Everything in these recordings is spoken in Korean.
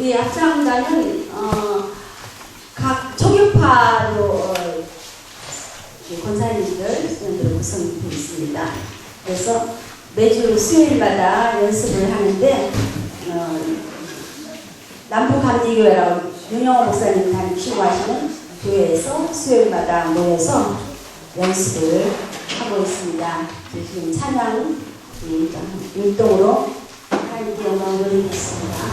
우리 합창단은 각 초교파로 권사님들 수련들로 구성되어 있습니다. 그래서 매주 수요일마다 연습을 하는데 남부감리교회라고 윤영호 목사님 다니시고 하시는 교회에서 수요일마다 모여서 연습을 하고 있습니다. 지금 찬양 율동으로 하나님께 영광을 드리겠습니다.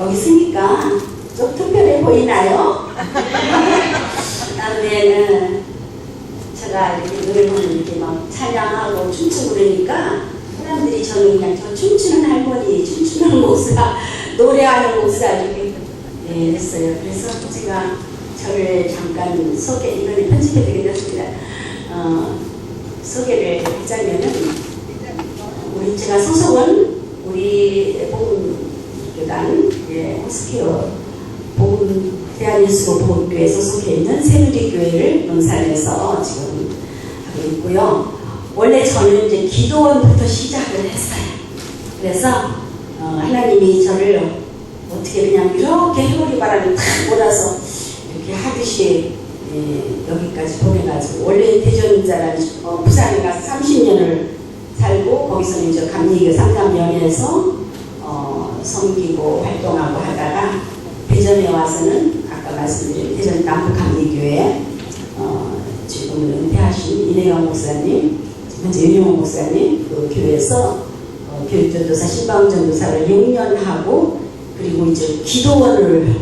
여기 있으니까 좀 특별해 보이나요? 그다음에는 제가 이렇게 노래 부르는 이렇게 막 찬양하고 춤추고 그러니까 사람들이 저는 그냥 저 춤추는 할머니, 춤추는 목사, 노래하는 목사 이렇게 했어요. 그래서 제가 저를 잠깐 이거는 편집해 드리겠습니다. 소개를 하자면은 제가 소속은 우리 복음교단 호스케어 대한예수로 복음교회에 소속해 있는 새누리교회를 논산에서 지금 하고 있고요. 원래 저는 이제 기도원부터 시작을 했어요. 그래서 하나님이 저를 어떻게 그냥 이렇게 해오리 바람에 탁 몰아서 이렇게 하듯이 여기까지 보내가지고 원래 대전자란 부산에 가서 30년을 살고 거기서 이제 감리교 상담연회에서 섬기고 활동하고 하다가 대전에 와서는 아까 말씀드린 대전 남부 감리교회 지금은 은퇴하신 이내영 목사님, 현재 윤영호 목사님 그 교회에서 교육전도사 신방전도사를 6년 하고 그리고 이제 기도원을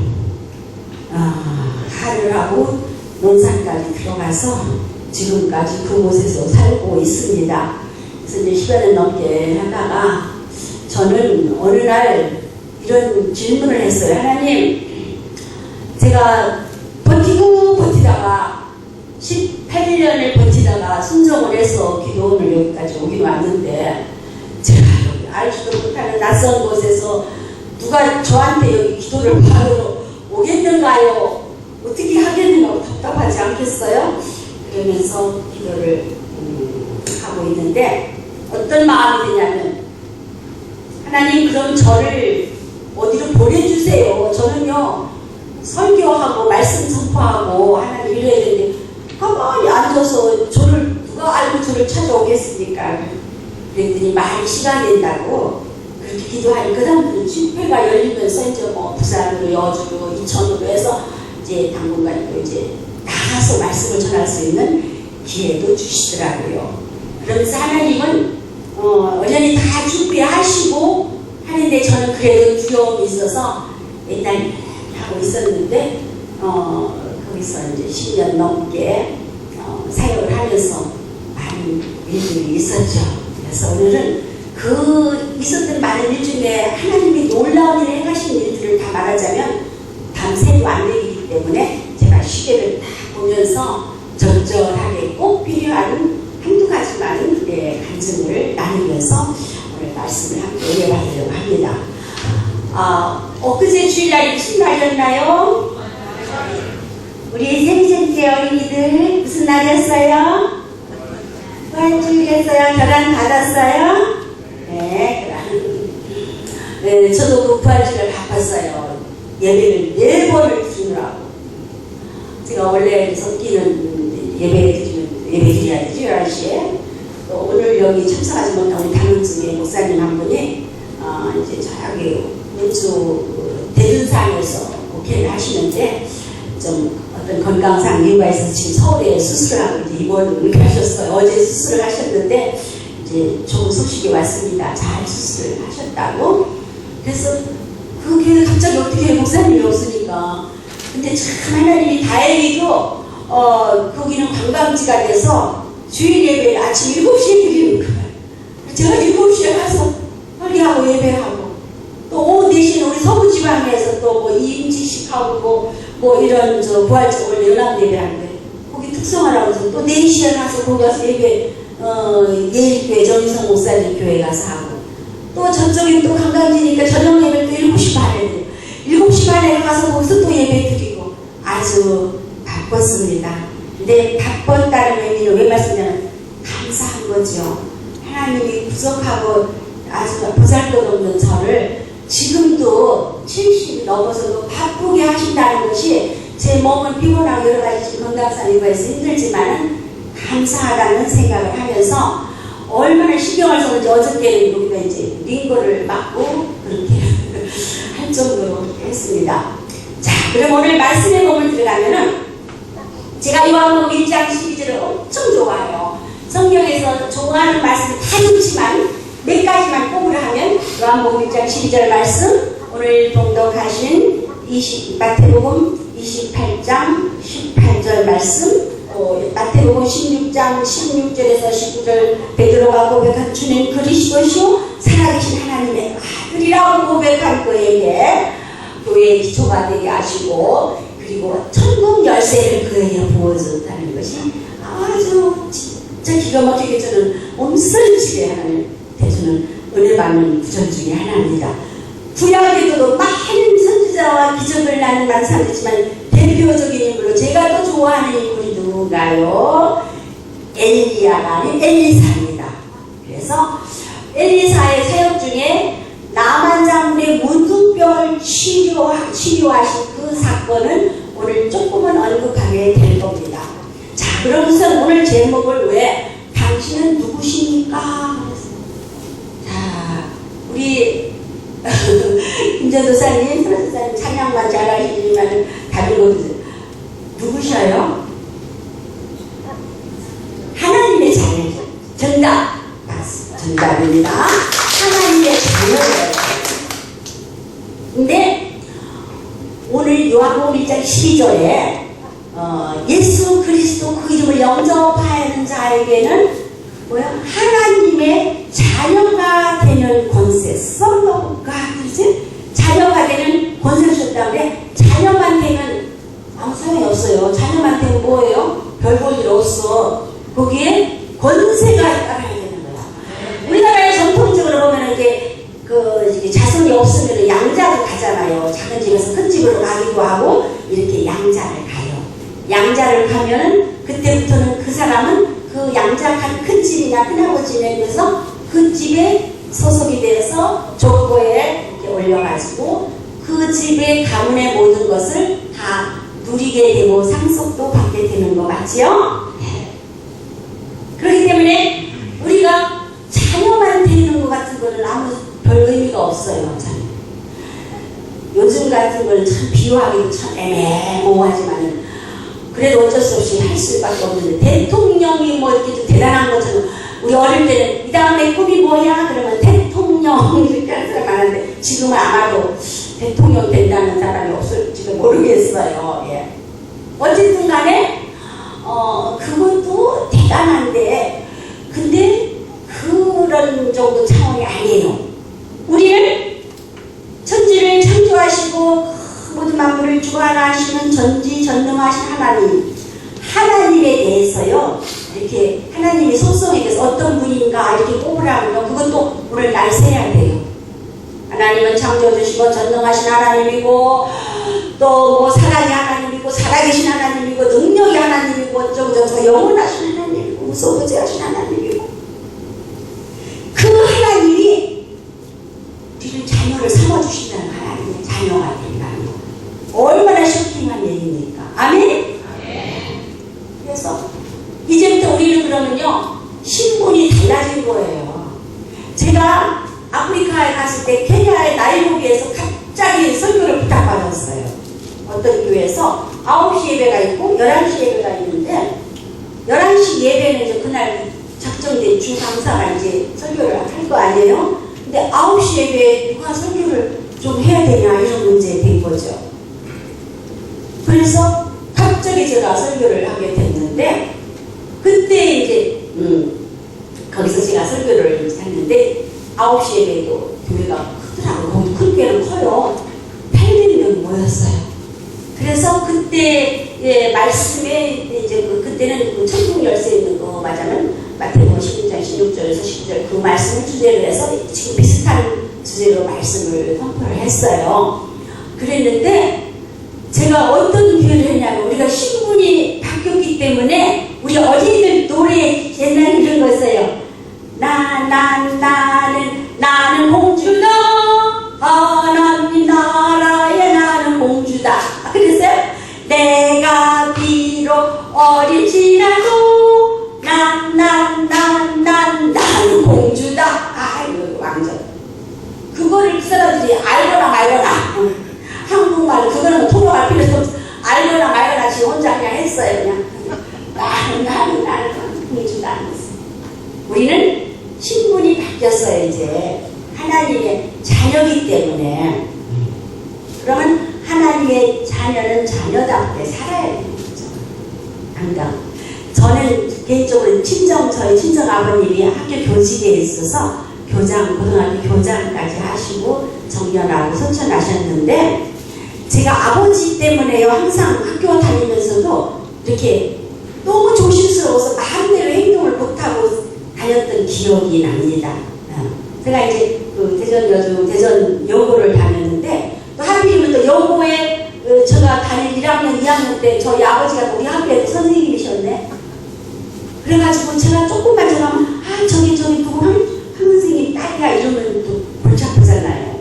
하를 하고 논산까지 들어가서 지금까지 그곳에서 살고 있습니다. 그래서 이제 10여년 넘게 하다가 저는 어느 날 이런 질문을 했어요. 하나님, 제가 버티다가 18년을 버티다가 순종을 해서 기도원을 여기까지 오긴 왔는데 제가 여기 알지도 못하는 낯선 곳에서 누가 저한테 여기 기도를 받으러 오겠는가요? 어떻게 하겠는가 답답하지 않겠어요? 그러면서 기도를 하고 있는데 어떤 마음이 드냐면 하나님 그럼 저를 어디로 보내주세요. 저는요 설교하고 말씀 선포하고 하나님 이래야 되는데 가만히 앉아서 저를 누가 알고 저를 찾아오겠습니까? 그랬더니 많이 시간이 된다고 그렇게 기도하니 그 다음부터 집회가 열리면서 이제 뭐 부산으로 여주로 이천으로 해서 이제 당분간 또 이제 나가서 말씀을 전할 수 있는 기회도 주시더라고요. 그러면서 하나님은 완전히 다 준비하시고 하는데 저는 그래도 두려움이 있어서 일단 하고 있었는데 거기서 이제 10년 넘게 사역을 하면서 많은 일들이 있었죠. 그래서 오늘은 그 있었던 많은 일 중에 하나님이 놀라운 일을 행하신 일들을 다 말하자면 밤새도 안 되기 때문에 제가 시계를 다 보면서 적절하게 꼭 필요한 한두 가지만 간증을 나누면서 오늘 말씀을 함께 이어가려고 합니다. 엊그제 주일날이 무슨 날이었나요? 우리 생생계 어린이들 무슨 날이었어요? 부활주일이었어요? 결혼 받았어요? 네, 저도 그 부활주일을 바빴어요. 예배를 4번을 드리느라고. 제가 원래 섞이는 예배 드려야 되죠, 11시에. 또 오늘 여기 참석하지 못한 우리 담임중에 목사님 한 분이 이제 저기 운주 대둔산에서 목회를 하시는데 좀 어떤 건강상 이유가 있어서 지금 서울에 수술을 하고 이제 입원을 하셨어요. 어제 수술을 하셨는데 이제 좋은 소식이 왔습니다. 잘 수술을 하셨다고. 그래서 그게 갑자기 어떻게 목사님이 없으니까. 근데 참 하나님이 다행히도 거기는 관광지가 돼서 주일 예배를 아침 7시에 드리는 거예요. 제가 7시에 가서 설교하고 예배하고 또 오후 대신 우리 서부지방에서 또 뭐 임지식하고 뭐 이런 부활절 원래 연합 예배하는데 거기 특성화라고 해서 또 4시에 가서 거기 가서 예배 예일교회 정인성 목사님 교회 가서 하고 또 저쪽에 또 관광지니까 저녁 예배 또 7시 반에 드리고 7시 반에 가서 거기서 또 예배 드리고 아주 바빴습니다. 근데 바빴다는 의미는 왜 말씀드리냐면 감사한 거죠. 하나님이 부족하고 아주 보잘것없는 저를 지금도 70이 넘어서도 바쁘게 하신다는 것이 제 몸은 피곤하고 여러 가지 건강상 이거에서 힘들지만 감사하다는 생각을 하면서 얼마나 신경을 썼는지 어저께는 여기다 이제 링거를 맞고 그렇게 할 정도로 했습니다. 자, 그럼 오늘 말씀의 몸을 들어가면은 제가 요한복음 1장 12절을 엄청 좋아해요. 성경에서 좋아하는 말씀이 다 좋지만 몇 가지만 꼽으려 하면 요한복음 1장 12절 말씀 오늘 봉독하신 마태복음 28장 18절 말씀, 마태복음 16장 16절에서 19절 베드로가 고백한 주는 그리스도시요 살아계신 하나님의 아들이라고 고백한 그에게 교회의 기초가 되게 하시고, 그리고 천국 열쇠를 그에게 부어줬다는 것이 아주 진짜 기가 막히게 저는 엄선지게 하나님 대주는 은혜 받는 구절 중에 하나입니다. 구약에도 많은 선지자와 기적을 나는 많은 사람이지만 대표적인 인물로 제가 또 좋아하는 인물이 누군가요? 엘리야가 아닌 엘리사입니다. 그래서 엘리사의 사역 중에 나만 장군의 문둥병을 치료하신 그 사건은 오늘 조금은 언급하게 될 겁니다. 자, 그러면서 오늘 제목을 왜 당신은 누구십니까? 자, 우리 김전도사님, 선교사님 찬양만 잘하시지만 다른 것들 누구셔요? 하나님의 자녀죠. 정답! 정답입니다. 하나님의 자녀예요. 근데 오늘 요한복음 1장 12절에 예수 그리스도 그 이름을 영접하는 자에게는 뭐야? 하나님의 자녀가 되는 권세, 썬더가 자녀가 되는 권세를 주셨다는데, 자녀만 되면 아무 소용이 없어요. 자녀만 되면 뭐예요? 별 볼 일 없어. 거기에 권세가 따라야 되는 거야. 우리나라에 전통적으로 보면 이게 자손이 없으면 양자로 가잖아요. 작은 집에서 큰 집으로 가기도 하고 이렇게 양자를 가요. 양자를 가면 그때부터는 그 사람은 그 양자한 큰 집이나 큰아버지에 대해서 그 집에 소속이 되어서 족보에 이렇게 올려가지고 그 집의 가문의 모든 것을 다 누리게 되고 상속도 받게 되는 거 맞지요? 네. 그렇기 때문에 우리가 자녀만 되는 것 같은 거는 아무 별 의미가 없어요. 참. 요즘 같은 거는 참 비유하기도 참 애매모호하지만은 그래도 어쩔 수 없이 할 수밖에 없는데, 대통령이 뭐 이렇게 좀 대단한 것처럼 우리 어릴 때는 이 다음에 꿈이 뭐야? 그러면 대통령 이렇게 하는 사람 많은데 지금은 아마도 대통령 된다는 사람이 없을지도 모르겠어요. 예. 어쨌든 간에 그것도 대단한데 근데 그런 정도 차원이 아니에요. 우리는 천지를 창조하시고 모든 만물을 주관하시는 전지전능하신 하나님에 대해서요, 이렇게 하나님의 속성에 대해서 어떤 분인가 이렇게 꼽으라면 그것도 오늘 날 세야 돼요. 하나님은 창조주시고 전능하신 하나님이고 또 뭐 사랑의 하나님이고 살아계신 하나님이고 능력의 하나님이고 어쩌고저쩌고 영원하신 하나님이고 무소부재하신 하나님이고, 그 하나님이 우리를 자녀를 삼아주신다는 하나님의 자녀가 된다는 거 얼마나 쇼킹한 얘기입니까? 아멘? 그래서 이제부터 우리는 그러면요 신분이 달라진 거예요. 제가 아프리카에 갔을 때 케냐의 나이로비에서 갑자기 설교를 부탁받았어요. 어떤 교회에서 9시 예배가 있고 11시 예배가 있는데 11시 예배는 이제 그날 작정된 주 강사가 이제 설교를 할 거 아니에요? 근데 9시 예배에 누가 설교를 좀 해야 되냐 이런 문제 된 거죠. 그래서 갑자기 제가 설교를 하게 됐는데, 그때 이제 거기서 제가 설교를 했는데 9시 예배도 교회가 크더라고요. 거기 큰 교회는 커요. 800명이 모였어요. 그래서 그때 말씀에 이제 그때는 천국 열쇠 있는 거 맞아면 마태복음 16장 16절에서 19절 그 말씀을 주제로 해서 지금 비슷한 주제로 말씀을 선포를 했어요. 그랬는데 제가 어떤 교회를 했냐면, 우리가 신분이 바뀌었기 때문에 우리 어린이들 노래 옛날에 이런 거였어요. 나는 공주다. 하나님 나라에 나는 공주다. 그랬어요? 내가 비록 어린지라도 나는 공주다. 아이고 왕전. 그거를 그 사람들이 알거나 말거나 한국말 그거는 통역할 필요도 없어. 알거나 말거나 지 혼자 그냥 했어요. 그냥 나는 공주다. 우리는 신분이 바뀌었어요. 이제 하나님의 자녀이기 때문에 뭐냐면 하나님의 자녀는 자녀답게 살아야 되는 거죠. 당당. 저는 개인적으로 저희 친정 아버님이 학교 교직에 있어서 고등학교 교장까지 하시고 정년하고 선천하셨는데 제가 아버지 때문에요. 항상 학교 다니면서도 이렇게 너무 조심스러워서 마음대로 행동을 못하고 다녔던 기억이 납니다. 제가 이제 그 대전 여고를 다녔는데 또 하필이면 또 여고에 제가 다닐 1학년, 2학년 때 저희 아버지가 우리 학교에 선생님이셨네. 그래가지고 제가 조금만 저기 누구 한 선생님 딸이야 이러면 또 골치 아프잖아요.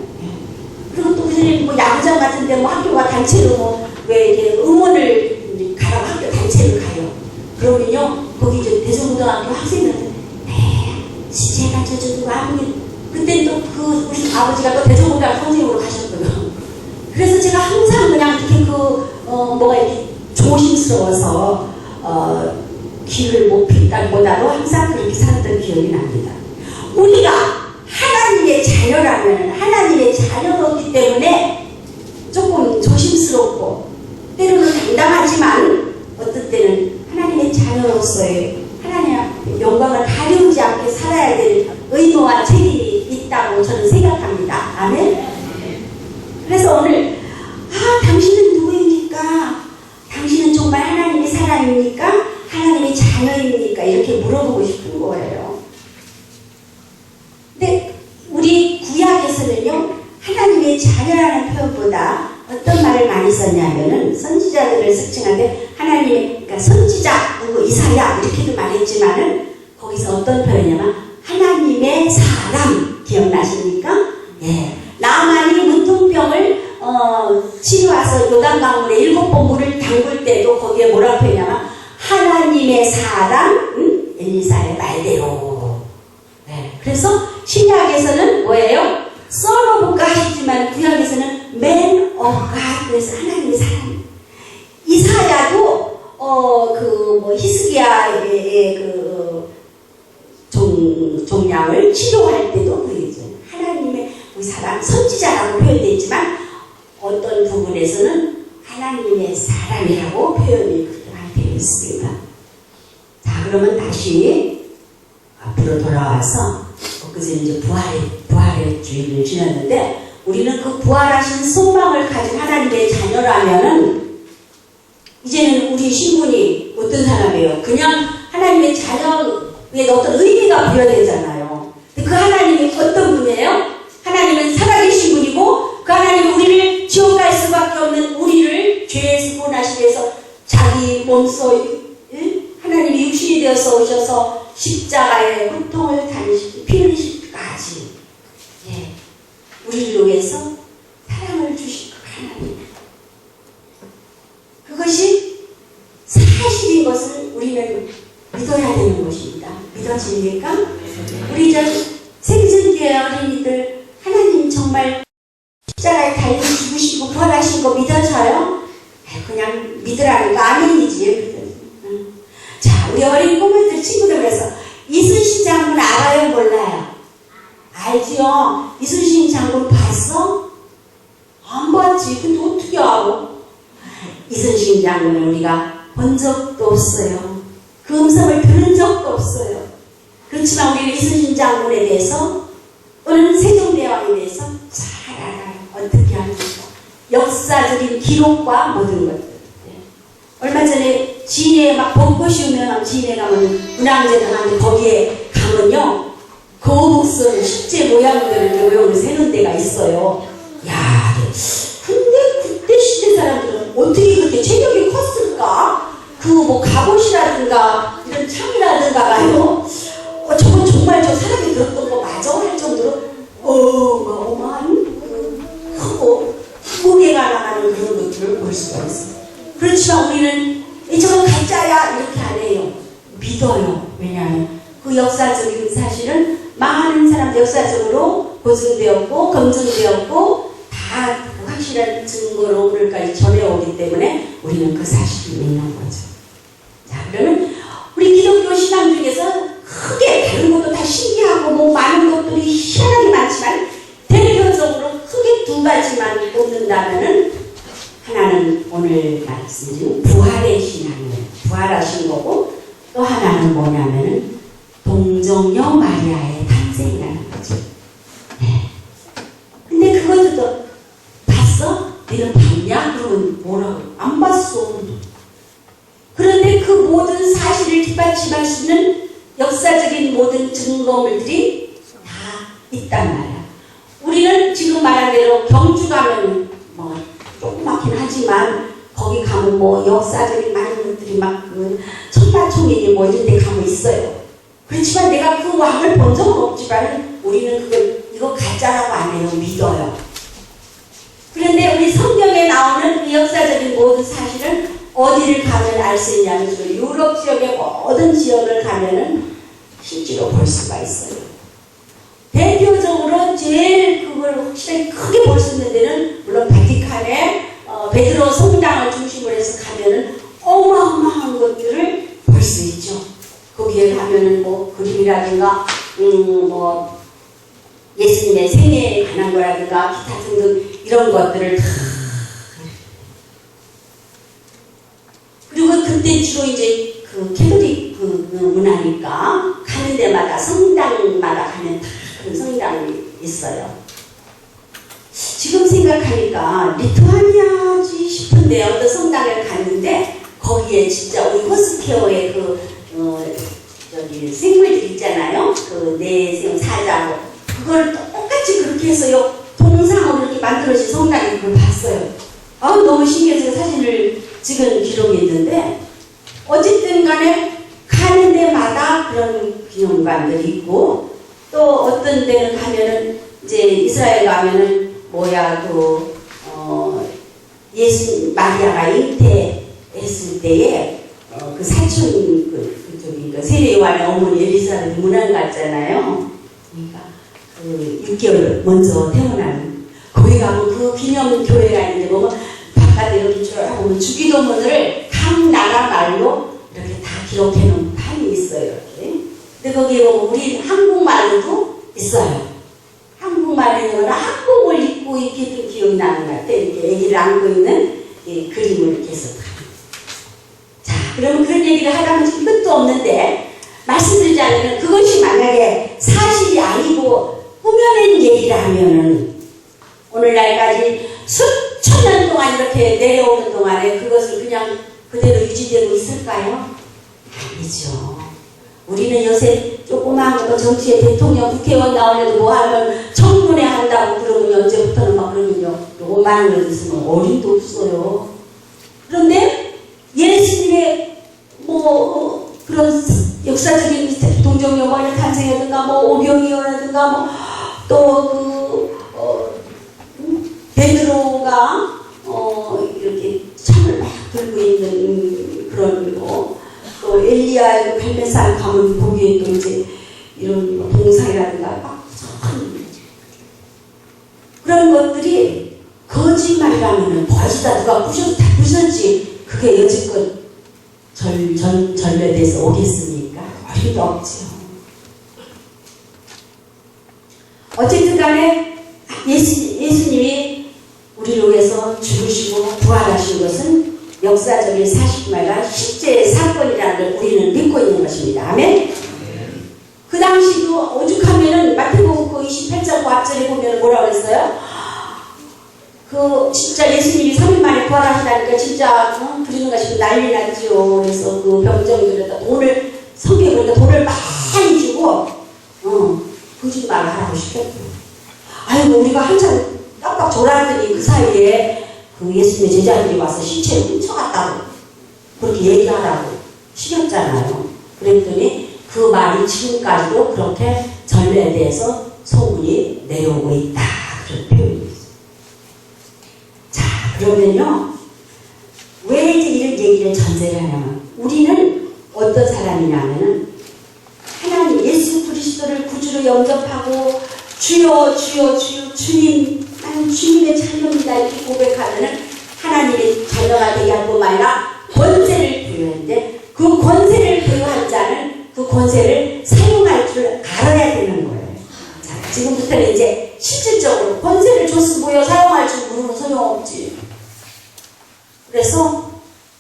그리고 또 선생님 뭐 야구장 같은데 뭐 학교가 단체로 왜 이렇게 응원을 가라고 학교 단체를 가요. 그러면요 거기 이제 대전고등학교 학생들한테 제가 누구 아버님 그때 또 우리 아버지가 또 대전고등학교 선생님으로 가셨거든요. 그래서 제가 항상 그냥 이렇게 뭐가 이렇게 조심스러워서 귀를 못 핀다기보다도 항상 그렇게 살았던 기억이 납니다. 우리가 하나님의 자녀라면 하나님의 자녀였기 때문에 조금 조심스럽고 때로는 당당하지만 어떤 때는 하나님의 자녀로서의 하나님의 영광을 가려우지 않게 살아야 될 의무와 책임이 있다고 저는 생각합니다. 아멘. 그래서 오늘 당신은 누구입니까? 당신은 정말 하나님의 사람입니까? 하나님의 자녀입니까? 이렇게 물어보고 싶은 거예요. 근데 우리 구약에서는요 하나님의 자녀라는 표현보다 어떤 말을 많이 썼냐면은 선지자들을 특징하는데 하나님의 그러니까 선지자 누구 이사야 이렇게도 말했지만은 거기서 어떤 표현이냐면 하나님의 사람 기억나십니까? 예. 나만이 문둥병을 치료와서 요단강물에 7번 물을 담글 때도 거기에 뭐라고 표현하냐면 하나님의 사람 엘리사의 말대로. 네. 그래서 신약에서는 뭐예요? Son of God이지만 구약에서는 Man of God. 그래서 하나님의 사람. 이사야도 히스기야의 종양을 치료할 때도 그러죠. 하나님의 사람 선지자라고 표현되어 있지만 어떤 부분에서는 하나님의 사람이라고 표현이 되어 있습니다. 자, 그러면 다시 앞으로 돌아와서 그제 이제 부활의 주일을 지났는데 우리는 그 부활하신 소망을 가진 하나님의 자녀라면은 이제는 우리 신분이 어떤 사람이에요? 그냥 하나님의 자녀에 어떤 의미가 부여되잖아요. 근데 그 하나님이 어떤 분이에요? 하나님은 살아계신 분이고 그 하나님은 우리를 지옥 갈 수밖에 없는 우리를 죄에서 구원하시기 위해서 자기 몸소 하나님이 육신이 되어서 오셔서 십자가의 고통을 당하시고 피 흘리시기까지 우리를 위해서 사랑을 주신 그 하나님. 그것이 사실인 것을 우리는 믿어야 되는 것입니다. 믿어집니까? 우리 생존교회 어린이들 하나님 정말 십자가에 달려 죽으시고 부활하신 거 믿어져요? 그냥 믿으라는 거 아멘이지. 자, 우리 어린 꼬마들 친구들 그래서 이순신 장군 알아요? 몰라요? 알지요? 이순신 장군 봤어? 안 봤지. 근데 어떻게 알아? 이순신 장군을 우리가 본 적도 없어요. 그 음성을 들은 적도 없어요. 그렇지만 우리는 이순신 장군에 대해서 또는 세종대왕에 대해서 잘 알아요. 어떻게 합니까? 역사적인 기록과 모든 것들. 얼마 전에 진해에 막 벚꽃이 유명한 진해에 가면 문화재를 하는데 거기에 가면요 거북선 십제 모양들을 외우는 세는 데가 있어요. 야, 근데 그때 시대 사람들은 어떻게 그렇게 체격이 컸을까? 그 뭐 갑옷이라든가 이런 창이라든가가요. 저건 정말 저 사람이 들었던 거 맞아? 할 정도로 어마어마한 크고 무게가 나가는 그런 것들을 볼 수가 있어요. 그렇지만 우리는 저건 가짜야 이렇게 안 해요. 믿어요. 왜냐하면 그 역사적인 사실은 많은 사람들 역사적으로 보증되었고 검증되었고 다 확실한 증거로 오늘까지 전해오기 때문에 우리는 그 사실을 믿는 거죠. 자, 그러면 우리 기독교 신앙 중에서 크게 다른 것도 다 신기하고 뭐 많은 것들이 희한하게 많지만 대표적으로 크게 두 가지만 뽑는다면은 오늘 말씀드린 부활의 신앙이에요. 부활하신 거고, 또 하나는 뭐냐면은 동정녀 마리아의 탄생이라는 거죠. 네. 근데 그것도 또 봤어? 너는 봤냐? 그러면 뭐라고? 안 봤어. 그런데 그 모든 사실을 뒷받침할 수 있는 역사적인 모든 증거물들이 다 있단 말이야. 우리는 지금 말한 대로 경주 가면 뭐 조그맣긴 하지만 거기 가면 뭐 역사적인 많은 것들이 막그 천파총이니 뭐 이런 데 가면 있어요. 그렇지만 내가 그 왕을 본 적은 없지만 우리는 그걸 이거 가짜라고 안 해요. 믿어요. 그런데 우리 성경에 나오는 그 역사적인 모든 사실은 어디를 가면 알 수 있냐면 유럽 지역의 모든 지역을 가면은 실제로 볼 수가 있어요. 대표적으로 제일 그걸 확실히 크게 볼 수 있는 데는 물론 바티칸에 베드로 성당을 중심으로 해서 가면은 어마어마한 것들을 볼 수 있죠. 거기에 가면은 뭐 그림이라든가 뭐 예수님의 생애에 관한 거라든가 기타 등등 이런 것들을 다 그리고 그때 주로 이제 그 캐톨릭 그 문화니까 가는 데마다 성당마다 가면 다 그런 성당이 있어요. 지금 생각하니까 리투아니아지 싶은데 어떤 성당에 갔는데 거기에 진짜 우리 호스케어의 저기 생물들 있잖아요. 그 내생 사자고 그걸 똑같이 그렇게 해서요 동상으로 이렇게 만들어진 성당이 그걸 봤어요. 너무 신기해서 사진을 찍은 기록이 있는데 어쨌든 간에 가는 데마다 그런 기념관들이 있고 또 어떤 데는 가면은 이제 이스라엘 가면은 예수 마리아가 잉태했을 때에 그 사촌 그 세례 요한의 어머니 엘리사벳 문안 갔잖아요. 그러니까 그 6개월 먼저 태어난 거기 가면 그 기념 교회가 있는데 보면 바깥에 이렇게 쭉 보면 주기도문을 각 나라 말로 이렇게 다 기록해 놓은 판이 있어요. 이렇게. 근데 거기에 보면 우리 한국말로도 있어요. 한국말에는 한복을 입고 이렇게 좀 기억나는 것 같아. 이렇게 애기를 안고 있는 이 그림을 이렇게 해서. 자, 그러면 그런 얘기를 하다 보면 끝도 없는데, 말씀드리지 않으면 그것이 만약에 사실이 아니고 꾸며낸 얘기라면은, 오늘날까지 수천 년 동안 이렇게 내려오는 동안에 그것을 그냥 그대로 유지되고 있을까요? 아니죠. 우리는 요새 조그마한 것도 정치에 대통령, 국회의원 나오려도 뭐 하면 청문회 한다고 그러면 언제부터는 막 그러면요. 요만한 걸 있으면 어림도 없어요. 그런데 예수님의 그런 역사적인 동정여관의 탄생이라든가 오병이어라든가 베드로가 이렇게 창을 막 들고 있는 그런 또 엘리야의 갈매산 가면 보기에 또 이제 이런 동상이라든가 막 그런 것들이 거짓말이라면은 벌써 누가 부셔도 다 부셨지 그게 여지껏 전래돼서 오겠습니까? 어림도 없죠. 어쨌든 간에 예수님이 우리를 위해서 죽으시고 부활하신 것은 역사적인 사실뿐 아니라 실제의 사건이라는 걸 우리는 믿고 있는 것입니다. 아멘? 그 당시도 오죽하면은 마태복음 28장 9절에 보면 뭐라고 했어요? 진짜 예수님이 3일 만에 부활하시다니까 진짜 그러는가 싶으면 난리 났죠. 그래서 그 병정들에다 성경에다 돈을 많이 주고 거짓말을 하라고 시켰죠. 아이고 우리가 한참 깜빡 졸았더니 그 사이에 그 예수님의 제자들이 와서 시체를 훔쳐갔다고 그렇게 얘기하라고 시켰잖아요. 그랬더니 그 말이 지금까지도 그렇게 전래돼서 소문이 내려오고 있다. 그런 표현이 있어요. 자, 그러면요. 왜 이제 이런 얘기를 전제를 하냐면 우리는 어떤 사람이냐면은 하나님 예수 그리스도를 구주로 영접하고 주여 주님 나는 주님의 자녀입니다 이렇게 고백하면은 하나님의 자녀가 되게 할 뿐만 아니라 권세를 부여했는데 그 권세를 부여한 자는 그 권세를 사용할 줄 알아야 되는 거예요. 자, 지금부터는 이제 실질적으로 권세를 줬으면 뭐요 사용할 줄 모르면 소용없지. 그래서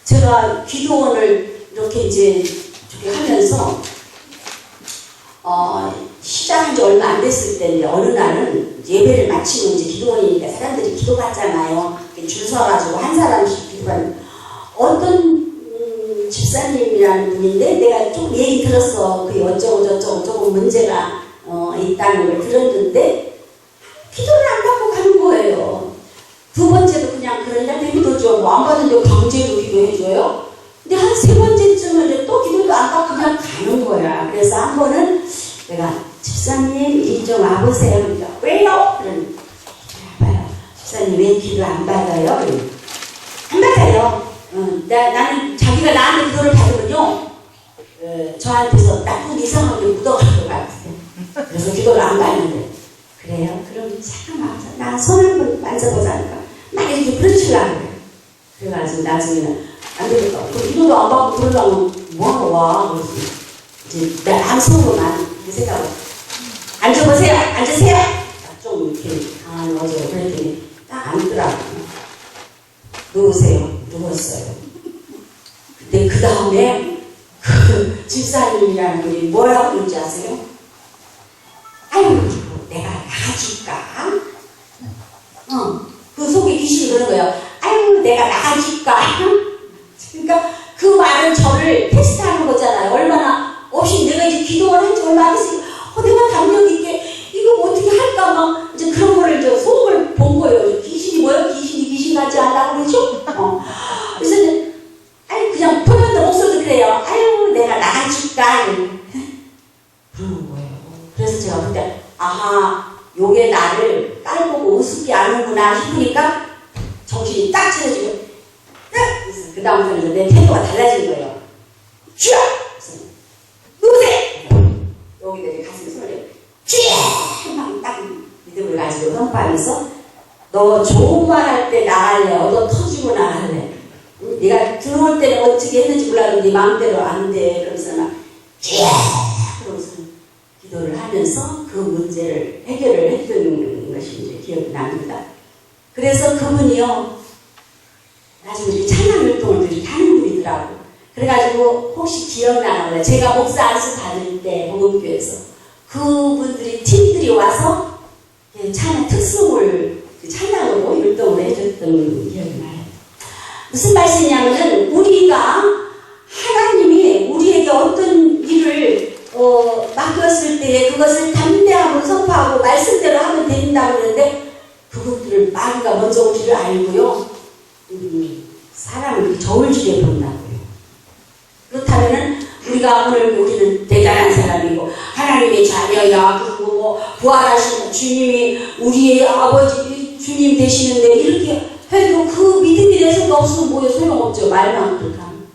제가 기도원을 이렇게 이제 저기 하면서 시작한 지 얼마 안 됐을 때인데 어느 날은 예배를 마치고 이제 기도원이니까 사람들이 기도 받잖아요. 줄 서가지고 한 사람씩 기도하는 어떤 집사님이라는 분인데 내가 좀 얘기 들었어. 그 어쩌고 저쩌고 문제가 있다는 걸 들었는데 기도를 안 받고 가는 거예요. 두 번째도 그냥 그런 날 기도죠. 뭐 안 받는데 강제로 기도해줘요. 근데 한 세 번째쯤은 또 기도도 안 받고 그냥 가는 거야. 그래서 한 번은 내가 집사님 이리 좀 와보세요. 그러니까 왜요? 그러니 봐요. 집사님 왜 기도 안 받아요? 안 받아요. 나는 자기가 나한테 기도를 받으면요 저한테서 나쁜 이상하게 묻어갈 것 같아요. 그래서 기도를 안 받는데 그래요? 그럼 참 나 손 한 번 만져보자니까 막 이렇게 부르치려고 그래요. 그래가지고 나중에는 안 되겠다. 기도도 안 받고 그러려면 뭐하러 와? 그래서 이제 내 안속으로만 이렇게 생각을 앉아보세요. 앉으세요. 좀 이렇게 강한 어제 그랬더니 딱 앉더라고요. 누우세요. 누웠어요. 근데 그 다음에 그 집사님이라는 분이 뭐라고 그러는지 아세요? 아유 내가 나가줄까? 그 속에 귀신이 그런 거예요. 아유 내가 나가줄까? 그러니까 그 말은 저를 테스트하는 거잖아요. 얼마나 없이 내가 이제 기도를 한 지 얼마 안 됐으니까 내가 담력 있게 이거 뭐 어떻게 할까 막 이제 그런 거를 저 속을 본 거예요. 귀신이 뭐예요? 귀신 같지 않다고 그러죠? 그래서 이제 아유 그냥 표현도 목소리도 그래요. 아유 내가 나가줄까? 그러는 거예요. 그래서 제가 그때 아하 요게 나를 깔보고 우습게 아는구나 싶으니까 정신이 딱 차려지고 그래서 그 다음부터는 내 태도가 달라진 거예요. 쥐야! 누구세요? 여기다 이제 가슴에 손을 쥐야! 막 딱 믿음을 가지고 선포하면서 너 좋은 말 할 때 나갈래? 얻어 터지고 나갈래? 네가 들어올 때는 어떻게 했는지 몰라도 네 마음대로 안 돼. 그러면서 막 쥐야! 그러면서 기도를 하면서 그 문제를 해결을 했던 것이 이제 기억이 납니다. 그래서 그분이요 나중에 찬양 활동을 이렇게 하는 분이더라고. 그래가지고 혹시 기억나나 봐요. 제가 목사 안수 받을 때 복음교회에서 그분들이 팀들이 와서 찬양 특송을 찬양으로 율동을 해줬던 기억이 나요. 무슨 말씀이냐면은 우리가 하나님이 우리에게 어떤 일을 맡겼을 때에 그것을 담대함으로 선포하고 말씀대로 하면 된다고 그러는데 그것들을 마귀가 먼저 오기를 알고요. 사람을 저울질해 본다고요. 그렇다면은 우리가 오늘 우리는 대단한 사람이고 하나님의 자녀야 그리고 뭐 부활하신 주님이 우리의 아버지 주님 되시는데 이렇게 해도 그 믿음이 내 속에 없으면 뭐예요? 소용없죠. 말만 그렇게 하면.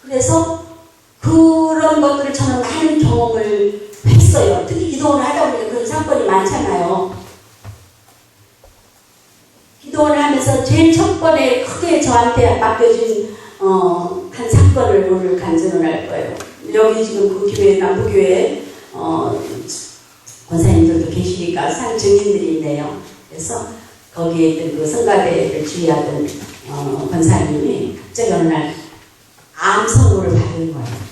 그래서 그런 것들을 저는 많은 경험을 했어요. 특히 기도원을 하다 보니까 그런 사건이 많잖아요. 기도원을 하면서 제일 첫 번에 크게 저한테 맡겨진 한 사건을 오늘 간증을 할 거예요. 여기 지금 그 교회 남부교회 권사님들도 계시니까 산 증인들이 있네요. 그래서 거기에 있던 그 성가대를 주의하던 권사님이 갑자기 어느 날 암 선고를 받은 거예요.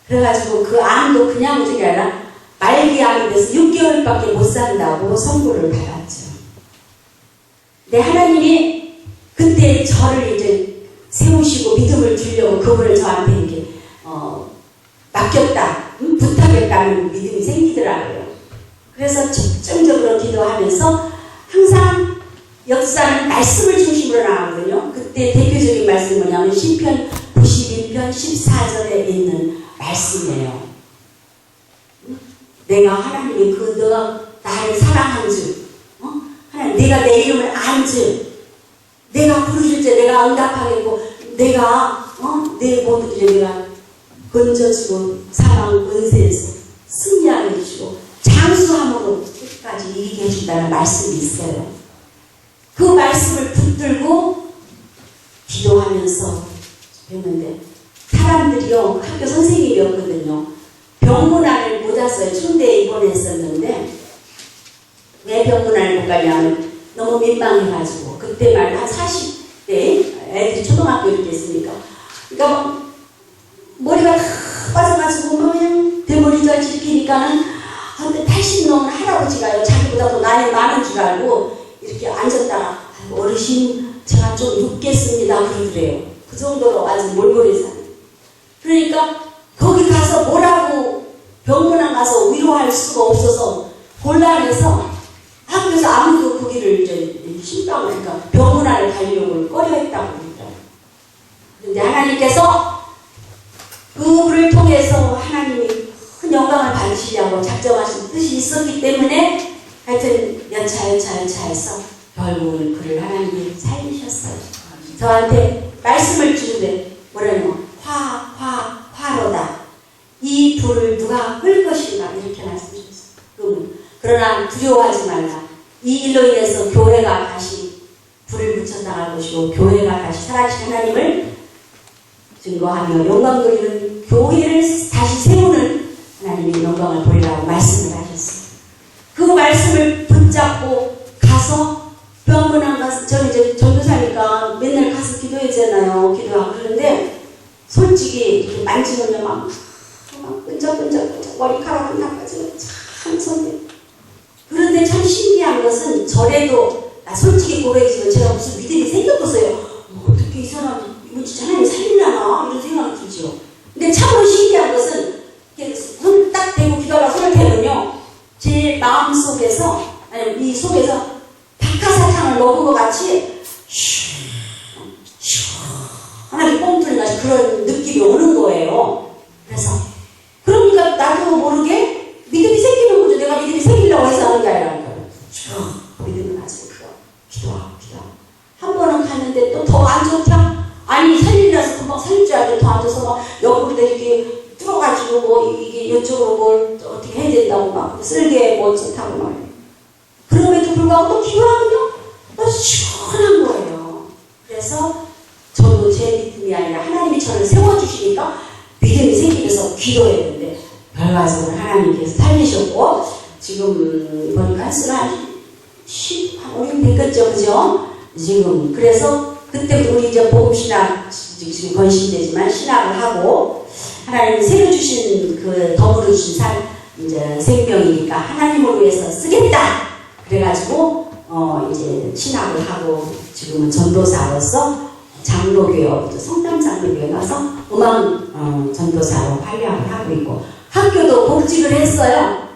그래가지고 그 암도 그냥 저기 아니라 말기암이 돼서 6개월밖에 못 산다고 선고를 받았죠. 근데 하나님이 그때 저를 이제 세우시고 믿음을 주려고 그분을 저한테 이렇게 맡겼다, 부탁했다는 믿음이 생기더라고요. 그래서 집중적으로 기도하면서 항상 역사는 말씀을 중심으로 나오거든요. 그때 대표적인 말씀이 뭐냐면 시편 91편 14절에 있는 말씀이에요. 내가 하나님이 너가 나를 사랑한 줄, 하나님 내가 내 이름을 안 줄, 내가 부르실 때 내가 응답하겠고, 내가 내 모든 일에 내가 건져주고 사망 권세에서 승리하게 해주고 장수함으로 끝까지 이기게 해준다는 말씀이 있어요. 그 말씀을 붙들고 기도하면서 했는데 사람들이요 학교 선생님이었거든요. 병문안을 못 왔어요. 춘대에 입원했었는데 왜 병문안을 못 가냐면 너무 민망해가지고 그때 그때 말로 한 40대 애들이 초등학교 이렇게 있으니까. 그러니까 막 머리가 다 빠져가지고 뭐 그냥 대머리잘 지키니까는 한때 80 넘은 할아버지가요. 자기보다 더 나이 많은 줄 알고 이렇게 앉았다가 어르신 제가 좀 눕겠습니다 그러더래요. 그 정도로 아주 몰골이 사는. 그러니까 거기 가서 뭐라고 병문안 가서 위로할 수가 없어서 곤란해서 학교에서 아무도 거기를 이제 쉽다고 그러니까 병문안을 가려고 꺼려했다고 그러더라고요. 그런데 하나님께서 그 불을 통해서 하나님이 큰 영광을 받으시려고 작정하신 뜻이 있었기 때문에 하여튼 연차 해서 결국은 그를 하나님이 살리셨어요. 저한테 말씀을 주는데 뭐라냐면 화로다. 이 불을 누가 끌 것인가 이렇게 말씀하셨어요. 그러나 두려워하지 말라. 이 일로 인해서 교회가 다시 불을 붙여 나갈 것이고 교회가 다시 살아계신 하나님을 증거하며 영광 돌리는 교회를 다시 세우는 하나님의 영광을 보리라고 말씀을 하셨어요. 그 말씀을 붙잡고 가서 병문안 가서 저는 이제 전도사니까 맨날 가서 기도했잖아요. 기도하고 그러는데 솔직히 이렇게 만지면 막 끈적끈적 머리카락 하나 빠지면 참 손해. 그런데 참 신기한 것은 저래도 솔직히 고백이지만 제가 무슨 믿음이 생겼어요. 어떻게 이 사람 이거 진짜 하나님 살리려나 이런 생각이 들죠. 근데 참으로 신기한 것은 손 딱 대고 기도하라 손을 대면요 제 마음 속에서 아니 이 속에서 박하사탕을 먹은 것 같이 하나님 뻥 뚫린 같이 그런 느낌이 오는 거예요. 그래서 그러니까 나도 모르게 믿음이 생기는 거죠. 내가 믿음이 생기려고 해서 하는 게 아니라 믿음을 가지고 기도하고 한 번은 갔는데 또 더 안 좋다. 아니 살리라서 금방 살릴 줄 알고 더 앉아서 막 옆으로 이렇게 뚫어가지고 뭐 이게 이쪽으로 뭘 어떻게 해야 된다고 막 쓸개 뭐 어쩌다고 막 그럼에도 불구하고 또 기도하면요 또 시원한 거예요. 그래서 저도 제 믿음이 아니라 하나님이 저를 세워주시니까 믿음이 생기면서 기도했는데 결과적으로 하나님께서 살리셨고 지금 보니까 한 15년 됐겠죠, 그죠? 지금 그래서 그때부터 우리 이제 복음신학 지금 건신되지만 신학을 하고 하나님 새로 주신 그 덤으로 주신 이제 생명이니까 하나님을 위해서 쓰겠다. 그래가지고 이제 신학을 하고 지금은 전도사로서 장로교회 성담 장로교회 가서 음악 전도사로 활약을 하고 있고 학교도 복직을 했어요.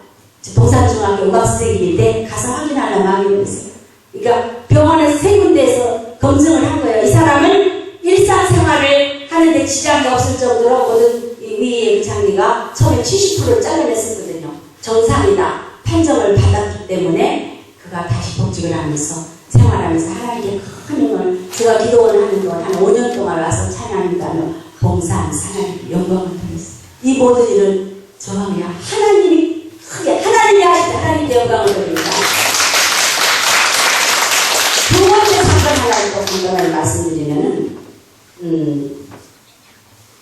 동산중학교 음악 선생님인데 가서 확인하려고 하기로 했어요. 그러니까 병원에서 세 군데에서 검증을 한 거예요. 이 사람은 일상생활을 하는데 지장이 없을 정도로 모든 위의 그 장기가 처음에 70%를 잘라냈었거든요. 정상이다. 판정을 받았기 때문에 그가 다시 복직을 하면서 생활하면서 하나님께 큰 힘을 제가 기도원을 하는 동안 한 5년 동안 와서 찬양한다며 봉사하는 하나님께 영광을 드렸어요. 이 모든 일은 저가 그냥 하나님이 크게 하나님이 하실 때 하나님께 영광을 드립니다. 두 번째 사건 하나를 또 간단하게 말씀드리면은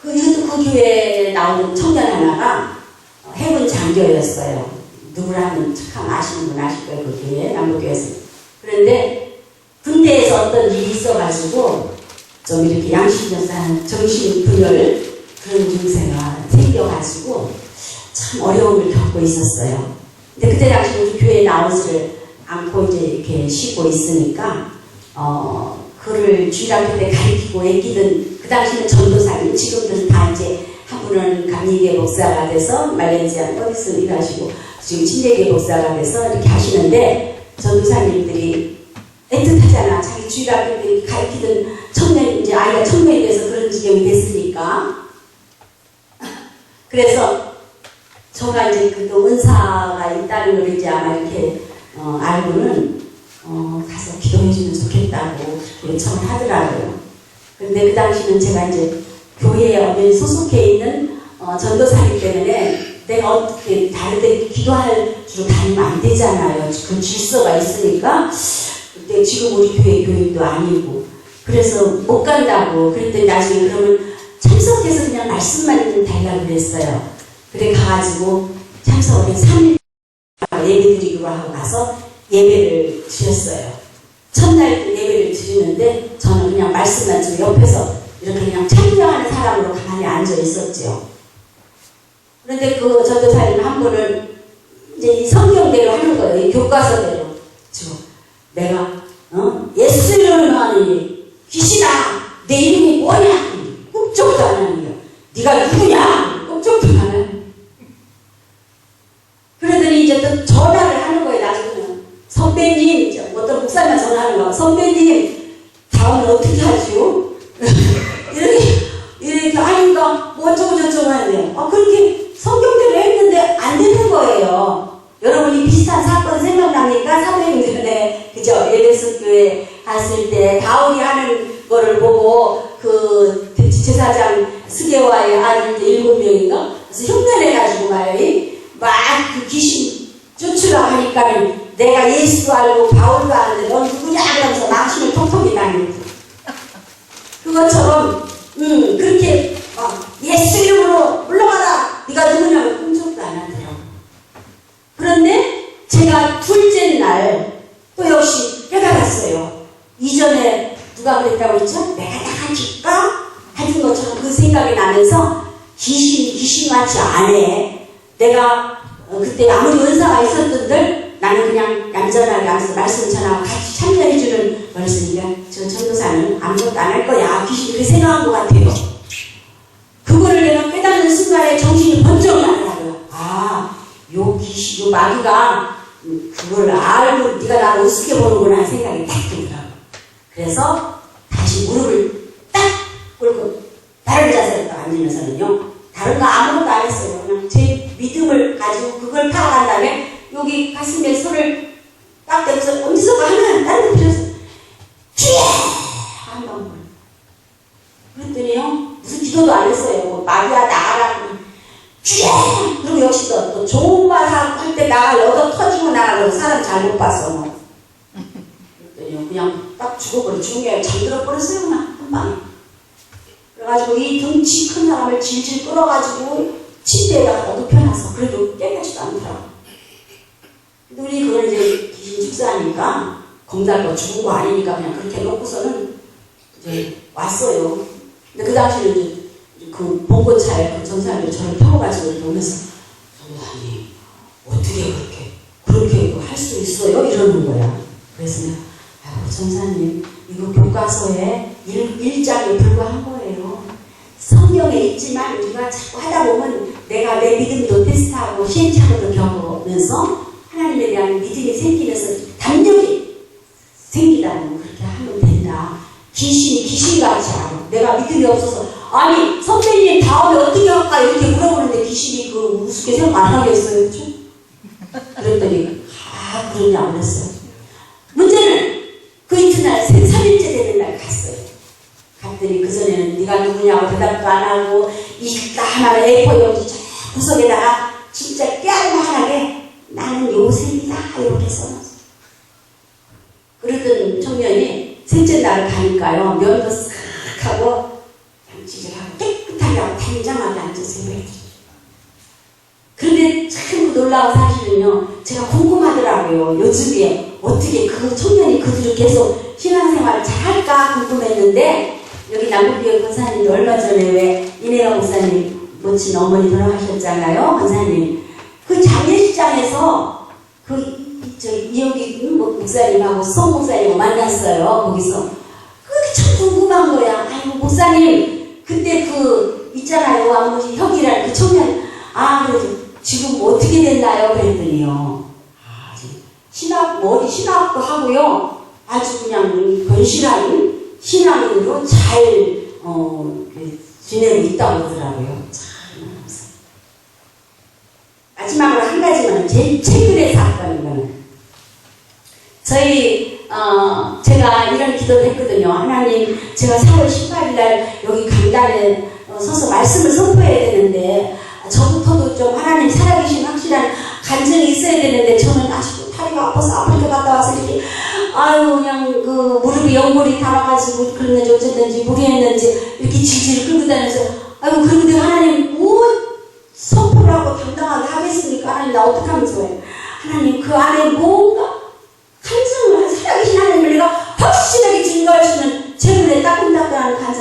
그 교회에 나오는 청년 하나가 해군 장교였어요. 누구라면 참 아시는 분 아실 거예요. 그 교회 남부교회에서. 그런데 군대에서 어떤 일이 있어가지고 좀 이렇게 양심전산 정신분열 그런 증세가 생겨가지고 참 어려움을 겪고 있었어요. 근데 그때 당시 우리 교회에 나오지를 않고 이제 이렇게 쉬고 있으니까 그를 주일학교 때 가르치고 애끼던 그 당시는 전도사님 지금은 다 이제 한 분은 감리계 목사가 돼서 말레이시아 어디서 일하시고 지금 친례계 목사가 돼서 이렇게 하시는데 전도사님들이 애틋하잖아. 자기 주일학교 때 가르치던 청년 이제 아이가 청년이 돼서 그런 지경이 됐으니까 그래서 저가 이제 그 은사가 있다는 걸 이제 아마 이렇게 알고는 가서 기도해주면 좋겠다고 요청을 하더라고요. 근데 그 당시는 제가 이제 교회에 어디 소속해 있는 전도사이기 때문에 내가 어떻게 다른 데 기도할 줄 다니면 안 되잖아요. 그 질서가 있으니까. 근데 지금 우리 교회 교인도 아니고 그래서 못 간다고 그랬더니 나중에 그러면 참석해서 그냥 말씀만 달라고 그랬어요. 그래 가가지고 참석을 해서 3일 예배 드리기로 하고 가서 예배를 드렸어요. 첫날 예배를 드린 그래서 옆에서 이렇게 그냥 참여하는 사람으로 가만히 앉아 있었죠. 그런데 그 전도사님 한 분은 이제 이 성경대로 하는 거예요. 이 교과서대로. 내가 예수 이름을 하니 귀신아 내 이름이 뭐냐? 꿈쩍도 안 하는 거야. 네가 누구냐? 꿈쩍도 안 하는. 그러더니 이제 또 전화를 하는 거예요. 나중에는 선배님, 어떤 목사님한테 전화하는 거야. 선배님 다음은 어떻게 하죠? 이렇게 아닌가 뭐 어쩌고 저쩌고 하는데요. 그렇게 성경대로 했는데 안 되는 거예요. 여러분이 비슷한 사건 생각납니까? 사도행전에 그죠? 에베소 교회 갔을 때 다윗이 하는 거를 보고 그 제사장 스게와의 아들 7명인가? 그래서 흉내내가지고 막 그 귀신 쫓으라 하니까는 내가 예수도 알고 바울도 아는데 넌 누구냐 하면서 망신을 톡톡히 다니는 그것처럼 그렇게 예수 이름으로 물러가라 네가 누구냐고 꿈쩍도 안 하더라고. 그런데 제가 둘째 날 또 역시 깨달았어요. 이전에 누가 그랬다고 했죠? 내가 나가줄까? 하는 것처럼 그 생각이 나면서 귀신같이 안 해. 내가 그때 아무리 은사가 있었던들 나는 그냥 얌전하게 하면서 말씀 전하고 같이 참여해주는 그랬으니까 저 전도사는 아무것도 안 할 거야. 귀신이 그렇게 생각한 것 같아요. 그거를 내가 깨닫는 순간에 정신이 번쩍 나더라고요. 요 귀신, 요 마귀가 그걸 알고 네가 나를 우습게 보는구나 생각이 딱 들더라고요. 그래서 다시 무릎을 딱 꿇고 다른 자세로 딱 앉으면서는요. 다른 거 아무것도 안 했어요. 그냥 제 믿음을 가지고 그걸 파악한 다음에 여기 가슴에 손을 딱 대면서 어디서 하면 다른 데 필요해서 쥐야! 한번 그랬더니요. 무슨 기도도 안 했어요. 뭐 마귀야 나가라고 쥐야! 그리고 역시 또 좋은 말 할 때 나가 얻어 터지고 나가고 사람 잘못 봤어. 뭐. 그랬더니요. 그냥 딱 죽어버려. 죽은 게 아니라 잠들어 버렸어요. 그냥 한 방에. 그래가지고 이 덩치 큰 사람을 질질 끌어가지고 침대에다가 눕혀놔서 그래도 깨끗지도 않더라고. 근데 우리 그걸 이제 귀신 축사하니까 검달고 죽은 거 아니니까 그냥 그렇게 놓고서는 이제 왔어요. 근데 그 당시에는 이제 그 봉고차에 그 전사님이 저를 태워가지고 이렇게 오면서 전사님 어떻게 그렇게 할 수 있어요? 이러는 거야. 그래서 내가 전사님 이거 교과서에 1장에 불과한 거예요. 성경에 있지만 우리가 자꾸 하다 보면 내가 내 믿음도 테스트하고 시행착오도 겪으면서 하나님에 대한 믿음이 생기면서 담력이 생기다면 그렇게 하면 된다. 귀신이 귀신같이 알아. 내가 믿음이 없어서 아니 선배님 다음에 어떻게 할까 이렇게 물어보는데 귀신이 그 우습게 생각 안 하겠어요. 그렇죠? 그랬더니 그러냐고 그랬어요. 문제는 그 이튿날 3일째 되는 날 갔어요. 갔더니 그전에는 네가 누구냐고 대답도 안 하고 이가 하나를 A4 용지 저 구석에다가 진짜 깨알만하게 나는 요셉이다 이렇게 써놨어. 그러던 청년이 셋째 날 가니까요. 면도 싹 하고 양치질하고 깨끗하게 하고 단장하게 앉아서 해요. 그런데 참 놀라운 사실은요. 제가 궁금하더라고요. 요즘에 어떻게 그 청년이 그 뒤로 계속 신앙생활을 잘할까 궁금했는데 여기 남북교회 권사님도 얼마 전에 왜 이내가 목사님 모친 어머니 돌아가셨잖아요. 권사님. 그 장례식장에서 이여기 목사님하고 성 목사님을 만났어요. 거기서. 그게 참 궁금한 거야. 아이고 목사님 그때 그 있잖아요. 아버지 혁이라는 그 청년 그래도 지금 어떻게 됐나요? 그랬더니요. 신학도 하고요. 아주 그냥 건실한 신앙으로 잘 지내고 있다고 그러더라고요. 참 마지막으로 한 가지만 제일 최근의 사건인 거는 저희 제가 이런 기도를 했거든요. 하나님 제가 4월 18일 날 여기 강단에 서서 말씀을 선포해야 되는데 저부터도 좀 하나님 살아계신 확실한 간증이 있어야 되는데 저는 아직도 다리가 아파서 아프리카 갔다 와서 이렇게 그냥 그 무릎이 연골이 닳아가지고 그랬는지 어쨌든지 무리했는지 이렇게 질질 끌고 다니면서 그리고 내가 하나님 뭐 선포를 하고 당당하게 하겠습니까? 하나님 나 어떡하면 좋아요? 하나님 그 안에 뭔가 간증을 살아계신 하나님을 내가 확실하게 증거할 수 있는 제 눈에 따끈따끈한 간증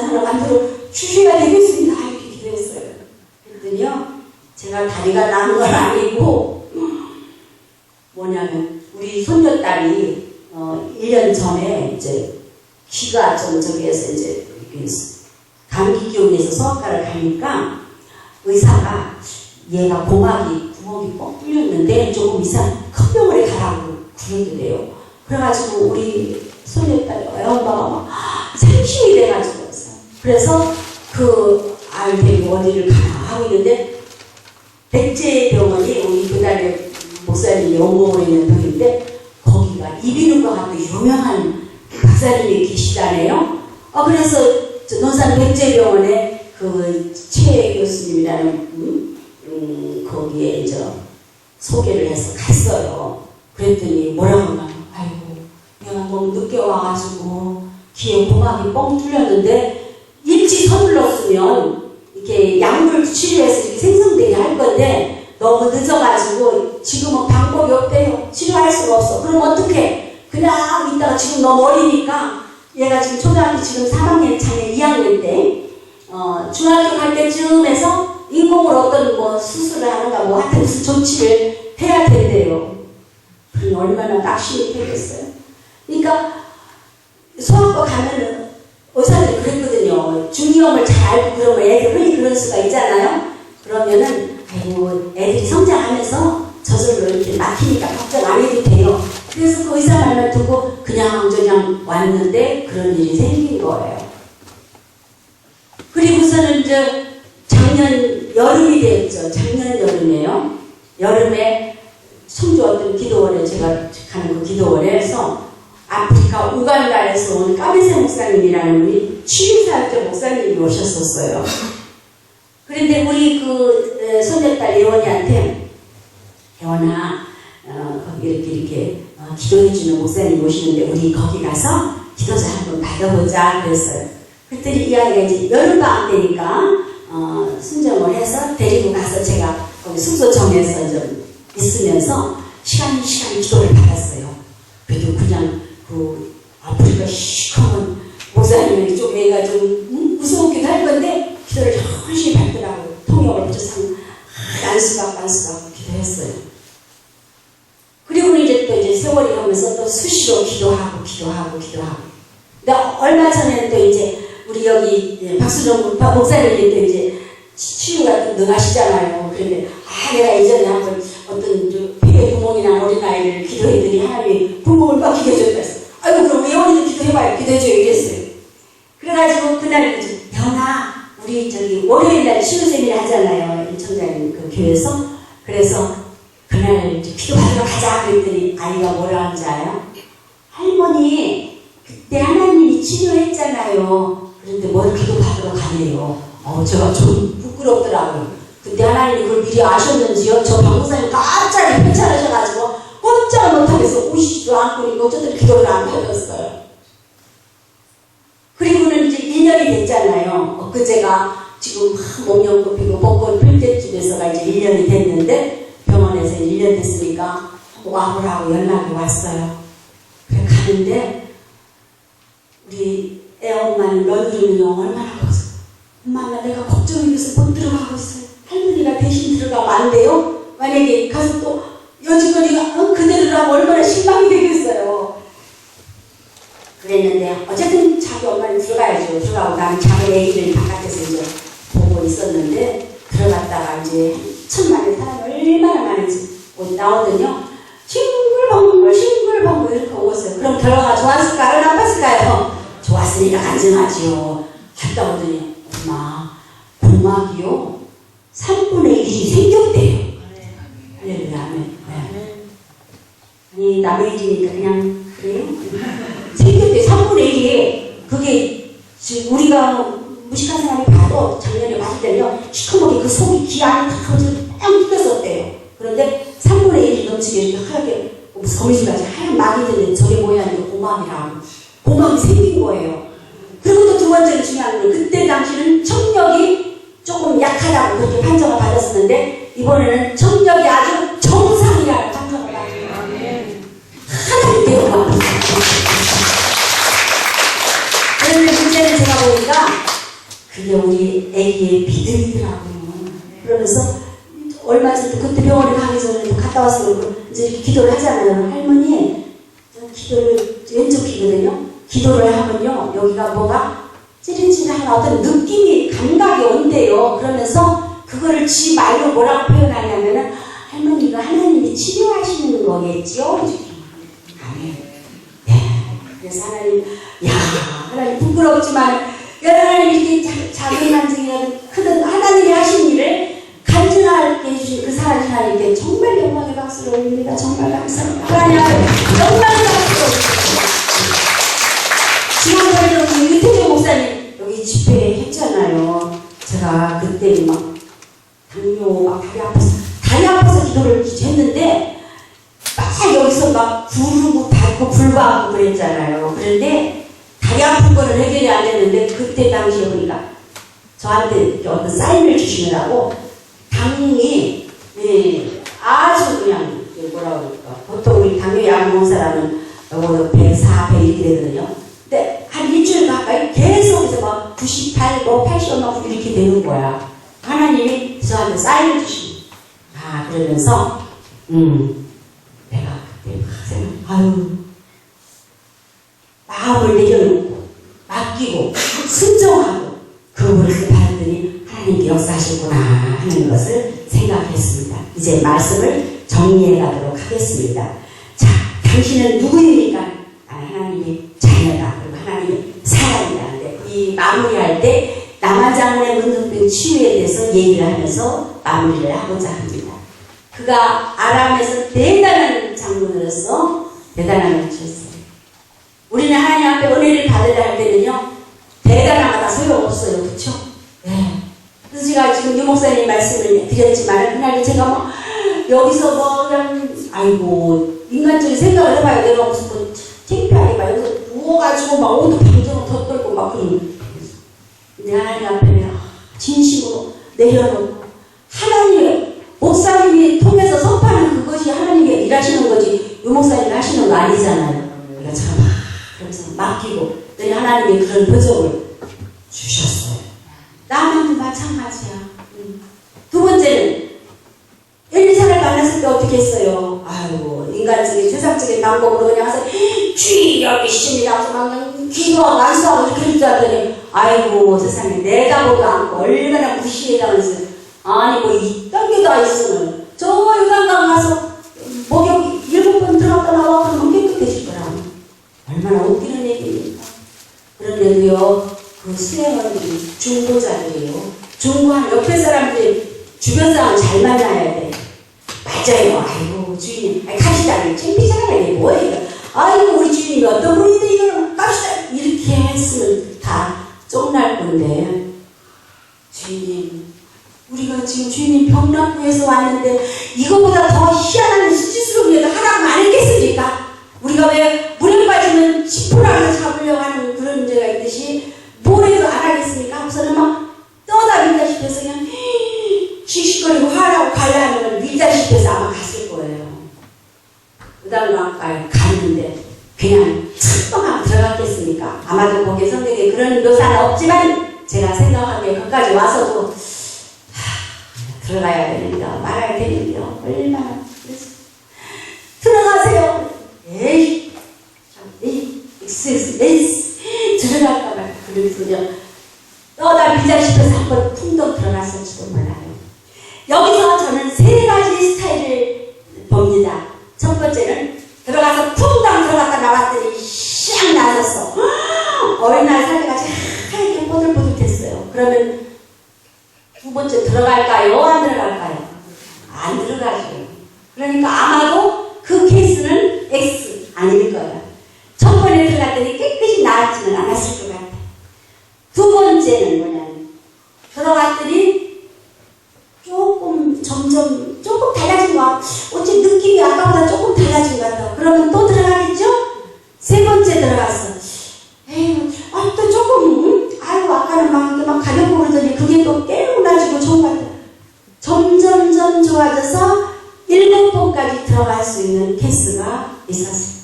귀가 좀 저기에서 이제 감기 기운이 있어서 소아과를 가니까 의사가 얘가 고막이 구멍이 뻥 뚫렸는데 조금 이상 큰 병원에 가라고 그러더래요. 그래가지고 우리 손녀딸 엄마가 막 생심이 돼가지고 그래서 그 아유 데리고 어디를 가나 하고 있는데 백제병원이 우리 그날에 목사님이 업무에 있는 병인데 거기가 이비인후과 같은 유명한 박사님이 계시다네요. 그래서 논산 백제병원에 그 최 교수님이라는 거기에 소개를 해서 갔어요. 그랬더니 뭐라고 하면 아이고 내가 너무 늦게 와가지고 귀에 고막이 뻥 뚫렸는데 일찍 서둘렀으면 이렇게 약물 치료해서 이렇게 생성되게 할 건데 너무 늦어가지고 지금은 방법이 없대요. 치료할 수가 없어. 그럼 어떡해? 그냥 이따가 지금 너무 어리니까 얘가 지금 초등학교 지금 3학년 차에 2학년 때 중학교 갈 때쯤 해서 인공으로 어떤 뭐 수술을 하는가 뭐 하여튼 무슨 조치를 해야 된대요. 그럼 얼마나 낙심이 되겠어요. 그러니까 소아과 가면은 의사들이 그랬거든요. 중이염을 잘 알고 그러면 애들 흔히 그럴 수가 있잖아요. 그러면은 아이고 애들이 성장하면서 저절로 이렇게 막히니까 걱정 안 해도 돼요. 그래서 그 의사 말만 듣고 그냥 왔는데 그런 일이 생긴 거예요. 그리고서는 이제 작년 여름이 되었죠. 작년 여름이에요. 여름에 청주 어떤 기도원에 제가 가는 그 기도원에서 아프리카 우간다에서 온 까메세 목사님이라는 분이 취임사역자 목사님이 오셨었어요. 그런데 우리 그 손녀딸 예원이한테 예원아 거기 이렇게 기도해주는 목사님이 오시는데 우리 거기 가서 기도자 한번 받아보자 그랬어요. 그랬더니 이 아이가 이제 여름방학 때니까 순정을 해서 데리고 가서 제가 거기 숙소 정에서 좀 있으면서 시간 기도를 받았어요. 그래도 그냥 그 아프리카 시커먼 목사님이 좀 애가 좀 무서웠기도 할 건데 기도를 열심히 받더라고요. 통역을 붙여서 안수받고 기도했어요. 그리고 이제 또 이제 세월이 가면서 또 수시로 기도하고. 근데 얼마 전에는 또 이제 우리 여기 박수정 목사님이 또 이제 치유가 또 능하시잖아요. 그런데 내가 예전에 한번 어떤 폐에 구멍이 난 어린아이를 기도했더니 하나님이 구멍을 빡히게 해줬다 했어. 아이고 그럼 예원이도 기도해봐요. 기도해줘요 이랬어요. 그래가지고 그날 이제 연아 우리 월요일날 치유 세미나 하잖아요. 인천장님 그 교회에서. 그래서 그날 이제 기도하러 가자 그랬더니 아이가 뭐라 하는지 알아요? 할머니 그때 하나님이 치료했잖아요. 그런데 뭘 기도받으러 가네요. 제가 좀 부끄럽더라고요. 그때 하나님이 그걸 미리 아셨는지요? 저 방송사님 깜짝이 편찮으셔가지고 꼼짝 못하겠어. 오시지도 않고 어쩌든 기도를 안 받았어요. 그리고는 이제 1년이 됐잖아요. 엊그제가 지금 목련꽃 피고 벚꽃 필 때쯤에서가 이제 1년이 됐는데 병원에서 1년 됐으니까 와보라고 연락이 왔어요. 그래 가는데 우리 애엄마는 며느리는 얼마나 커서 엄마 내가 걱정이 돼서 못 들어가고 있어요. 할머니가 대신 들어가면 안 돼요? 만약에 가서 또 여직원이가 그대로라면 얼마나 실망이 되겠어요. 그랬는데 어쨌든 자기 엄마는 들어가야죠. 들어가고 나는 작은 애기를 바깥에서 이제 보고 있었는데 들어갔다가 이제 천만의 사람이 얼마나 많은지 나오더니요. 싱글벙글 이렇게 오었어요. 그럼 결과가 좋았을까요? 나빴을까요? 좋았으니까 간증하지요. 갔다 오더니 엄마 고막이요 3분의 1이 생겼대요. 할렐루야 아멘. 아니 남의 일이니까 그냥 그래요? 생겼대요. 3분의 1이 그게 지금 우리가 무식한 사람이 봐도 작년에 봤을 때는요 시커멓게 그 속이 귀 안에 탁 뚫렸었대요. 그런데 3분의 1이 넘치게 이렇게 하얗게 무슨 거미줄까지 하얀 막이 드는 저게 뭐야 이거 고막이라고 고막이 생긴 거예요. 그리고 또 두 번째로 중요한 건 그때 당시는 청력이 조금 약하다고 그렇게 판정을 받았었는데 이번에는 청력이 아주 정상이라는 판정을 받았어요. 하나님 배우가 그런데 문제는 제가 보니까 그게 우리 애기의 믿음이더라고요. 그러면서 얼마 전에 그때 병원에 가기 전에 갔다 와서 이제 이렇게 기도를 하잖아요. 할머니 기도를 왼쪽 귀거든요. 기도를 하면요, 여기가 뭐가 찌릿찌릿한 어떤 느낌이, 감각이 온대요. 그러면서 그거를 지 말로 뭐라고 표현하냐면은, 할머니가 하나님이 치료하시는 거겠지요? 아멘. 네. 그래서 하나님, 야, 하나님 부끄럽지만, 하나님이 이렇게 작은 간증이라든 크든 하나님이 하신 일을 간증하게 해주신 그 사랑하신 하나님께 정말 영광의 박수를 올립니다. 정말 감사합니다. 하나님 앞에 정말 박수를 올립니다. 지난번에도 우리 유태정 목사님 여기 집회 했잖아요. 제가 그때 막 당뇨 막 다리 아파서 기도를 했는데 막 여기서 막 구르고 닫고 불구하고 그랬잖아요. 그런데 다리 아픈 거는 해결이 안 됐는데 그때 당시에 보니까 저한테 어떤 사인을 주시느라고 당이 아주 그냥 뭐라고 그럴까, 보통 우리 당뇨 약 먹은 사람은 104, 100 이렇게 되거든요. 근데 한 일주일 가까이 계속해서 막 98, 80 막 이렇게 되는 거야. 하나님이 저한테 사인을 주시는. 아, 그러면서 내가 그때 아유, 마음을 내려놓고 맡기고 순종하고 그분을 받았더니 하나님께 역사하시구나 하는 것을 생각했습니다. 이제 말씀을 정리해 가도록 하겠습니다. 자, 당신은 누구입니까? 하나님의 자녀다. 그리고 하나님의 사랑이라는데 이 마무리할 때 남아장군의 문둥병 치유에 대해서 얘기를 하면서 마무리를 하고자 합니다. 그가 아람에서 대단한 장군으로서 대단한 일을 했어요. 우리는 하나님 앞에 은혜를 받으려 할 때는요, 대단하다 소용없어요. 그렇죠? 네. 그래서 제가 지금 유 목사님 말씀을 드렸지만 그날 제가 뭐 여기서 뭐 그냥 아이고 인간적인 생각을 해봐요. 내가 무슨 뭐 창피하게 막 여기서 누워가지고 막 옷도 방정을 덧떨고 막 그런. 근데 하나님 앞에 진심으로 내려놓고 하나님의 목사님이 통해서 선포하는 그것이 하나님이 일하시는 거지 유 목사님이 하시는 거 아니잖아요. 그러니까 제가 막 그래서 맡기고 그랬더니 하나님이 그런 표정을 주셨어요. 나만도 마찬가지야. 두 번째는 엘리사를 만났을 때 어떻게 했어요? 아이고 인간적인 세상적인 방법으로 그냥 와서 주의 여기 십니다 하면서 막 그냥 기도하고 안수하고 이렇게 해주더니 아이고 세상에 내다보도 않고 얼마나 무시해가면서 아니 뭐 이딴 게 다 있으면 저 요단강 가서 목욕 7번 들어갔다 나와 그러면 깨끗해질 거라고. 얼마나 웃기는 얘기입니까? 그런데도요 그 수행원들이 중보자들이에요. 중보한 옆에 사람들이 주변 사람 잘 만나야 돼. 맞아요. 아이고 주인님 가시다니 창피잖아요. 이게 뭐예요? 아이고 우리 주인님이 어떤 분인데 이거는 갑시다 이렇게 했으면 다 쫑날 건데 주인님 우리가 지금 주인님 병나무에서 왔는데 이거보다 더 희한한 수치스러운 일을 하라고 안 했겠습니까? 우리가 왜 물에 빠지면 10%를 잡으려고 하는 그런 문제가 있듯이 뭘 해도 안 하겠습니까? 하고서는 막 떠다밀다시피 해서 그냥 씩씩거리고 하라고 가려면 밀다시피 해서 아마 갔을 거예요. 그 다음에 아까 갔는데 그냥 툭방하고 들어갔겠습니까? 아마도 거기에 성경에 그런 묘사는 없지만 제가 생각하기에 거기까지 와서도 들어가야 되는데 말아야 되는데 얼마나 들어가세요. 에이 들어갈까 말까 그러면서 그냥 떠다밀자 싶어서 한번 풍덩 들어갔을지도 몰라요. 여기서 저는 3가지 스타일을 봅니다. 첫 번째는 들어가서 풍덩 들어갔다 나왔더니 샥 나섰어. 어린아이 살때까지 하얗게 뽀들뽀들했어요. 그러면 두 번째 들어갈까요? 안 들어갈까요? 안 들어가죠. 그러니까 아마도 그 케이스는 X 아닐 거예요. 첫 번에 들어갔더니 깨끗이 나았지는 않았을 것 같아요. 두 번째는 뭐냐면 들어갔더니 점점 조금 달라진 것 같아. 어째 느낌이 아까보다 조금 달라진 것 같아. 그러면 또 들어가겠죠? 세 번째 들어갔어. 에휴, 또 조금, 아이고, 아까는 막 가볍고 그러더니 그게 또 깨우나지고 좋은 것 같아. 점점점 좋아져서 7번까지 들어갈 수 있는 케이스가 있었어요.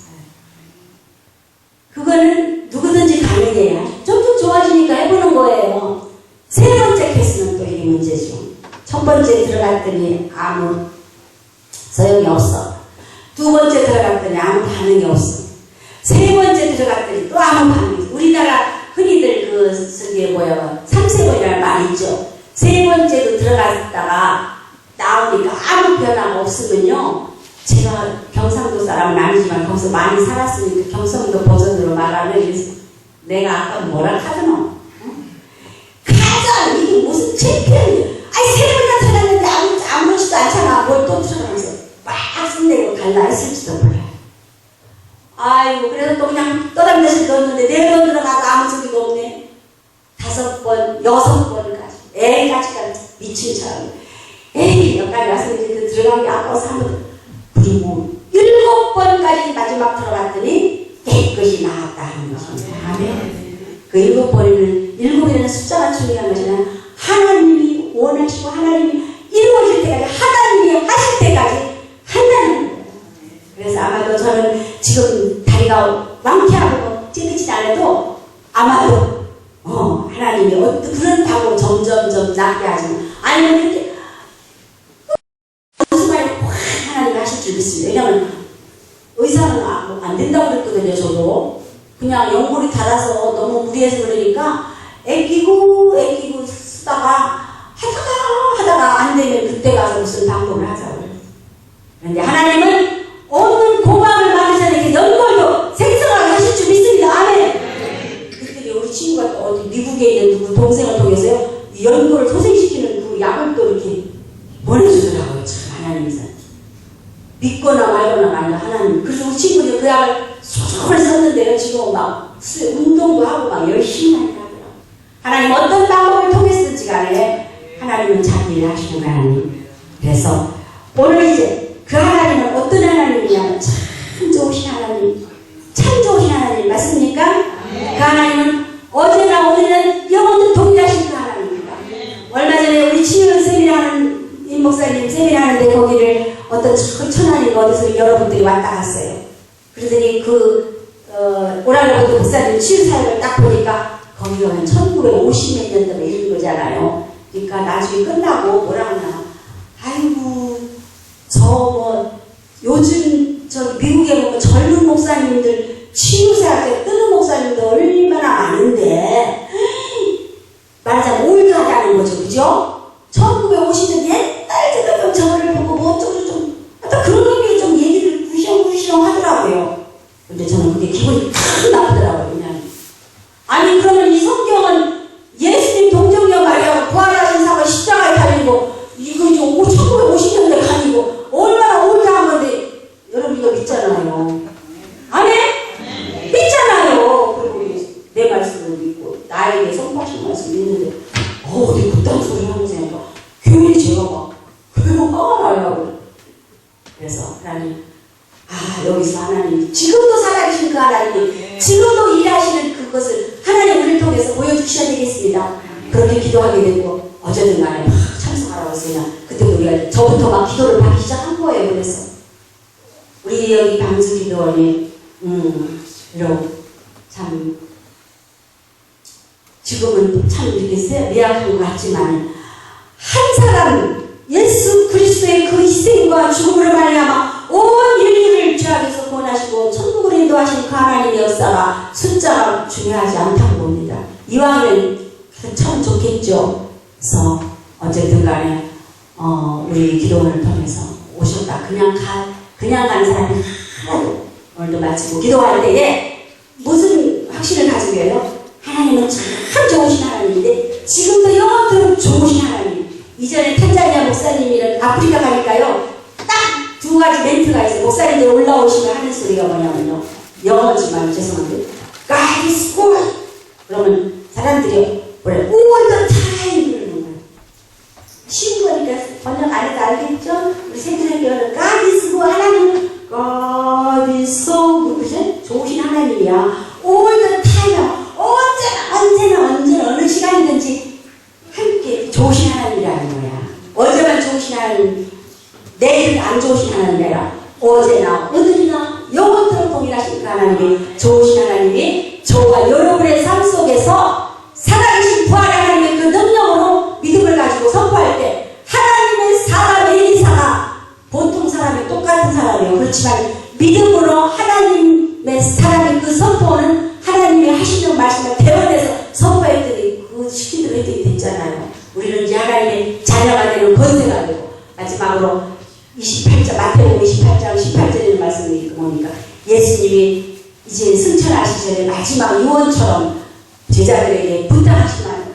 그거는 누구든지 가능해요. 점점 좋아지니까 해보는 거예요. 세 번째 케이스는 또 이게 문제죠. 첫 번째 들어갔더니 아무 소용이 없어. 두 번째 들어갔더니 아무 반응이 없어. 세 번째 들어갔더니 또 아무 반응이. 우리나라 흔히들 저게 뭐야 3세번이라는 말이 있죠. 세 번째도 들어갔다가 나오니까 아무 변화가 없으면요. 제가 경상도 사람은 아니지만 거기서 많이 살았으니까 경상도 버전으로 말하면 내가 아까 뭐라 하더노? 가자! 이게 무슨 챔피언이야? 아니 세 번이나 찾았는데 아무렇지도 않잖아. 뭘 또 들어가면서 막 쓴대고 갈라 했을지도 몰라요. 아이고 그래서 또 그냥 떠담대서 넣었는데 4번 들어가도 아무 소리가 없네. 5번, 6번까지 애까지까지 미친 사람. 에이 여기까지 와서 이제 들어가기 아까워서 한번 그리고 7번까지 마지막 들어갔더니 깨끗이 나왔다 하는 것입니다. 아멘. 그 7번에는 7이라는 숫자가 중요한 것이나 하나님이 원하시고 하나님이 이루어질 때까지 하나님이 하실 때까지 한다는 거예요. 그래서 아마도 저는 지금 다리가 왕쾌하고 찌그지 않아도 아마도 하나님이 그렇다고 점점점 낫게 하지만 아니면 이렇게 무슨 말이 확 하나님이 하실 줄 믿습니다. 왜냐하면 의사는 안 된다고 그랬거든요. 저도 그냥 연골이 닳아서 너무 무리해서 그러니까 애끼고 쓰다가 하다가 안 되면 그때 가서 무슨 방법을 하자고요. 그런데 하나님은 오늘 고막을 만드셔서 이렇게 연골도 생성하게 하실 줄 믿습니다. 아멘. 그때 우리 친구가 또 어디 미국에 있는 누구 동생을 통해서요 연골을 소생시키는 그 약을 또 이렇게 보내주더라고요. 참 하나님께서 믿거나 말거나 아니라 하나님. 그래서 우리 친구들 그 약을 수술을 썼는데요. 지금 막 운동도 하고 막 열심히 하더라고요. 하나님 어떤 방법을 통했을지 간에 하나님은 자기 일을 하시고 하나님. 그래서 오늘 이제 그 하나님은 어떤 하나님이냐면 참 좋으신 하나님, 참 좋으신 하나님 맞습니까? 네. 그 하나님은 어제나 오늘은 영원히 동일하신 그 하나님입니다. 얼마 전에 우리 치유를 세미나하는 임 목사님 세미나하는데 거기를 어떤 천안인가 어디서 여러분들이 왔다 갔어요. 그러더니 오라버니 목사님 치유 사역을 딱 보니까 거기가 한 1950몇 년도에 있는 거잖아요. 그러니까 나중에 끝나고 뭐라 하나 아이고 요즘 미국에 보면 젊은 목사님들 치유사역에 뜨는 목사님도 얼마나 많은데 말하자면 올드하다는 거죠. 그죠? 1950년 옛날 저거를 보고 뭐 어쩌고 그런 의미로 좀 얘기를 구시렁구시렁 하더라고요. 근데 저는 그게 기분이 탁 나쁘더라고요. 그냥 아니 그러면 이 성경은 예수님 동정녀 마리아 부활하신 사건 십자가에 달리고 이거 이제 1950년대 아니고 얼마나 올드한 건데 여러분 이거 믿잖아요. 아멘? 믿잖아요. 그리고 내 말씀을 믿고 나에게 선포하신 말씀 믿는데 어디 그딴 소리 하면서 교회에 제가 막 화가 나려고. 그래서 하나님 여기서 하나님 지금도 살아계신 그 하나님이 지금도 일하시는 그것을 하나님 우리를 통해서 보여주셔야 되겠습니다. 그렇게 기도하게 되고 어제든 간에 막 참석하라고 했으냐 그때 우리가 저부터 막 기도를 받기 시작한 거예요. 그래서 우리 여기 방주기도원에 이런 참 지금은 참 이렇게 미약한 것 같지만 한 사람 예수 그리스도의 그 희생과 죽음으로 말미암아 온 인류를 죄악에서 구원하시고 천국을 인도하신 그 하나님의 역사가 숫자가 중요하지 않다고 봅니다. 이왕이면 참 좋겠죠. 그래서 어쨌든 간에 우리 기도원을 통해서 오셨다. 그냥 간 사람이 하나도 오늘도 마치고 기도할 때에 무슨 확신을 가지고 해요? 하나님은 참 좋으신 하나님인데 지금도 영원토록 좋으신 하나님. 이전에 탄자니아 목사님이랑 아프리카 가니까요 딱 2가지 멘트가 있어요. 목사님들 올라오시면 하는 소리가 뭐냐면요 영어지만 죄송한데 God is good. 그러면 사람들이 뭐래 all the time 그러는 거예요. 쉬운 거니까 번역 안 해도 알겠죠? 우리 생존의 God is good. 하나님은 God is so good. 그죠? 좋으신 하나님이야. all the time 언제나 어느 시간이든지 함께 좋으신 하나님이라는 거야. 어제만 좋으신 하나님, 내일 안 좋으신 하나님이 아니라 어제나 오늘이나 영원토록 동일하신 그 하나님이 좋으신 하나님이 저와 여러분의 삶 속에서 살아계신 부활의 하나님의 그 능력으로 믿음을 가지고 선포할 때 하나님의 사람의 엘리사가 보통 사람이 똑같은 사람이에요. 그렇지만 믿음으로 하나님의 사람이 선포는 하나님이 하시는 말씀을 대원해서 선포했더니 그 시키대로 했더니 됐잖아요. 우리는 이제 하나님의 자녀가 되는 권세가 되고 마지막으로 28장 마태복음 28장 18절에 있는 말씀이 뭡니까? 예수님이 이제 승천하시기 전에 마지막 유언처럼 제자들에게 부탁하시면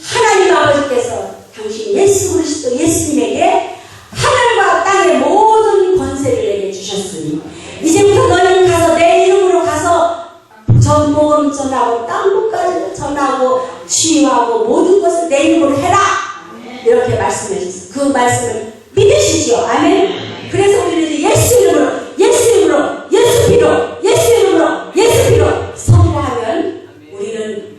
하나님 아버지께서 당신 예수 그리스도 예수님에게 하늘과 땅의 모든 권세를 내게 주셨으니 이제부터 너희는 가서 내 이름으로 가서 전복음 전하고 땅끝까지 전하고 치유하고 모든 것을 내 이름으로 해라 이렇게 말씀하셨어요. 그 말씀을 믿으시죠. 아멘. 그래서 우리는 예수 이름으로 예수 이름으로 예수 피로 예수 이름으로 예수 피로 선포하면 우리는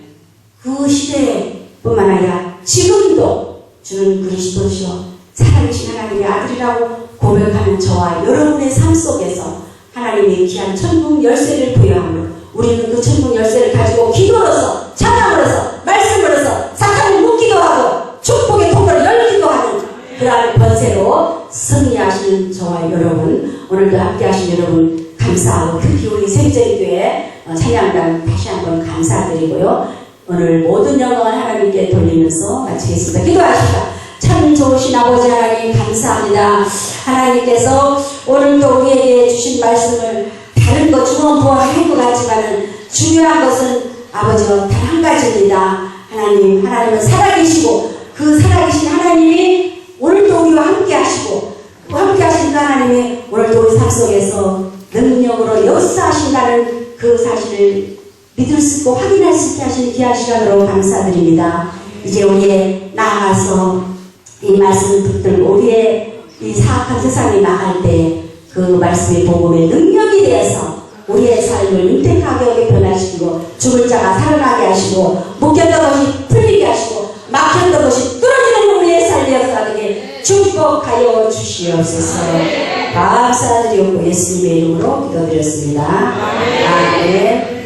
그 시대에 뿐만 아니라 지금도 주는 그리스도시요 살아계신 하나님의 아들이라고 고백하는 저와 여러분의 삶 속에서 하나님의 귀한 천국 열쇠를 부여함으로 우리는 그 천국 열쇠를 가지고 기도로서 찬양으로서 말씀으로서 사탄을 묶기도 하고 축복의 통로를 열기도 하는 그러한 권세로 승리하시는 저와 여러분 오늘도 함께 하신 여러분 감사하고 특히 우리 생제교회 찬양단 다시 한번 감사드리고요. 오늘 모든 영광을 하나님께 돌리면서 마치겠습니다. 기도하시다. 참 좋으신 아버지 하나님 감사합니다. 하나님께서 오늘도 우리에게 주신 말씀을 다른 것 중원부원할 것 같지만은 중요한 것은 아버지와 단 한 가지입니다. 하나님은 살아계시고 그 살아계신 하나님이 오늘도 우리와 함께 하시고 함께 하신 하나님이 오늘도 우리 삶 속에서 능력으로 역사하신다는 그 사실을 믿을 수 있고 확인할 수 있게 하시는 귀한 시간으로 감사드립니다. 이제 우리의 나아가서 이 말씀을 붙들고 우리의 이 사악한 세상에 나갈 때 그 말씀의 복음의 능력이 되어서 우리의 삶을 윤택하게 변화시키고 죽을 자가 살아나게 하시고 묶였던 것이 풀리게 하시고 막혔던 것이 뚫어지는 우리의 삶의 역사되게 축복하여 주시옵소서. 감사드리고 예수님의 이름으로 기도드렸습니다. 아멘.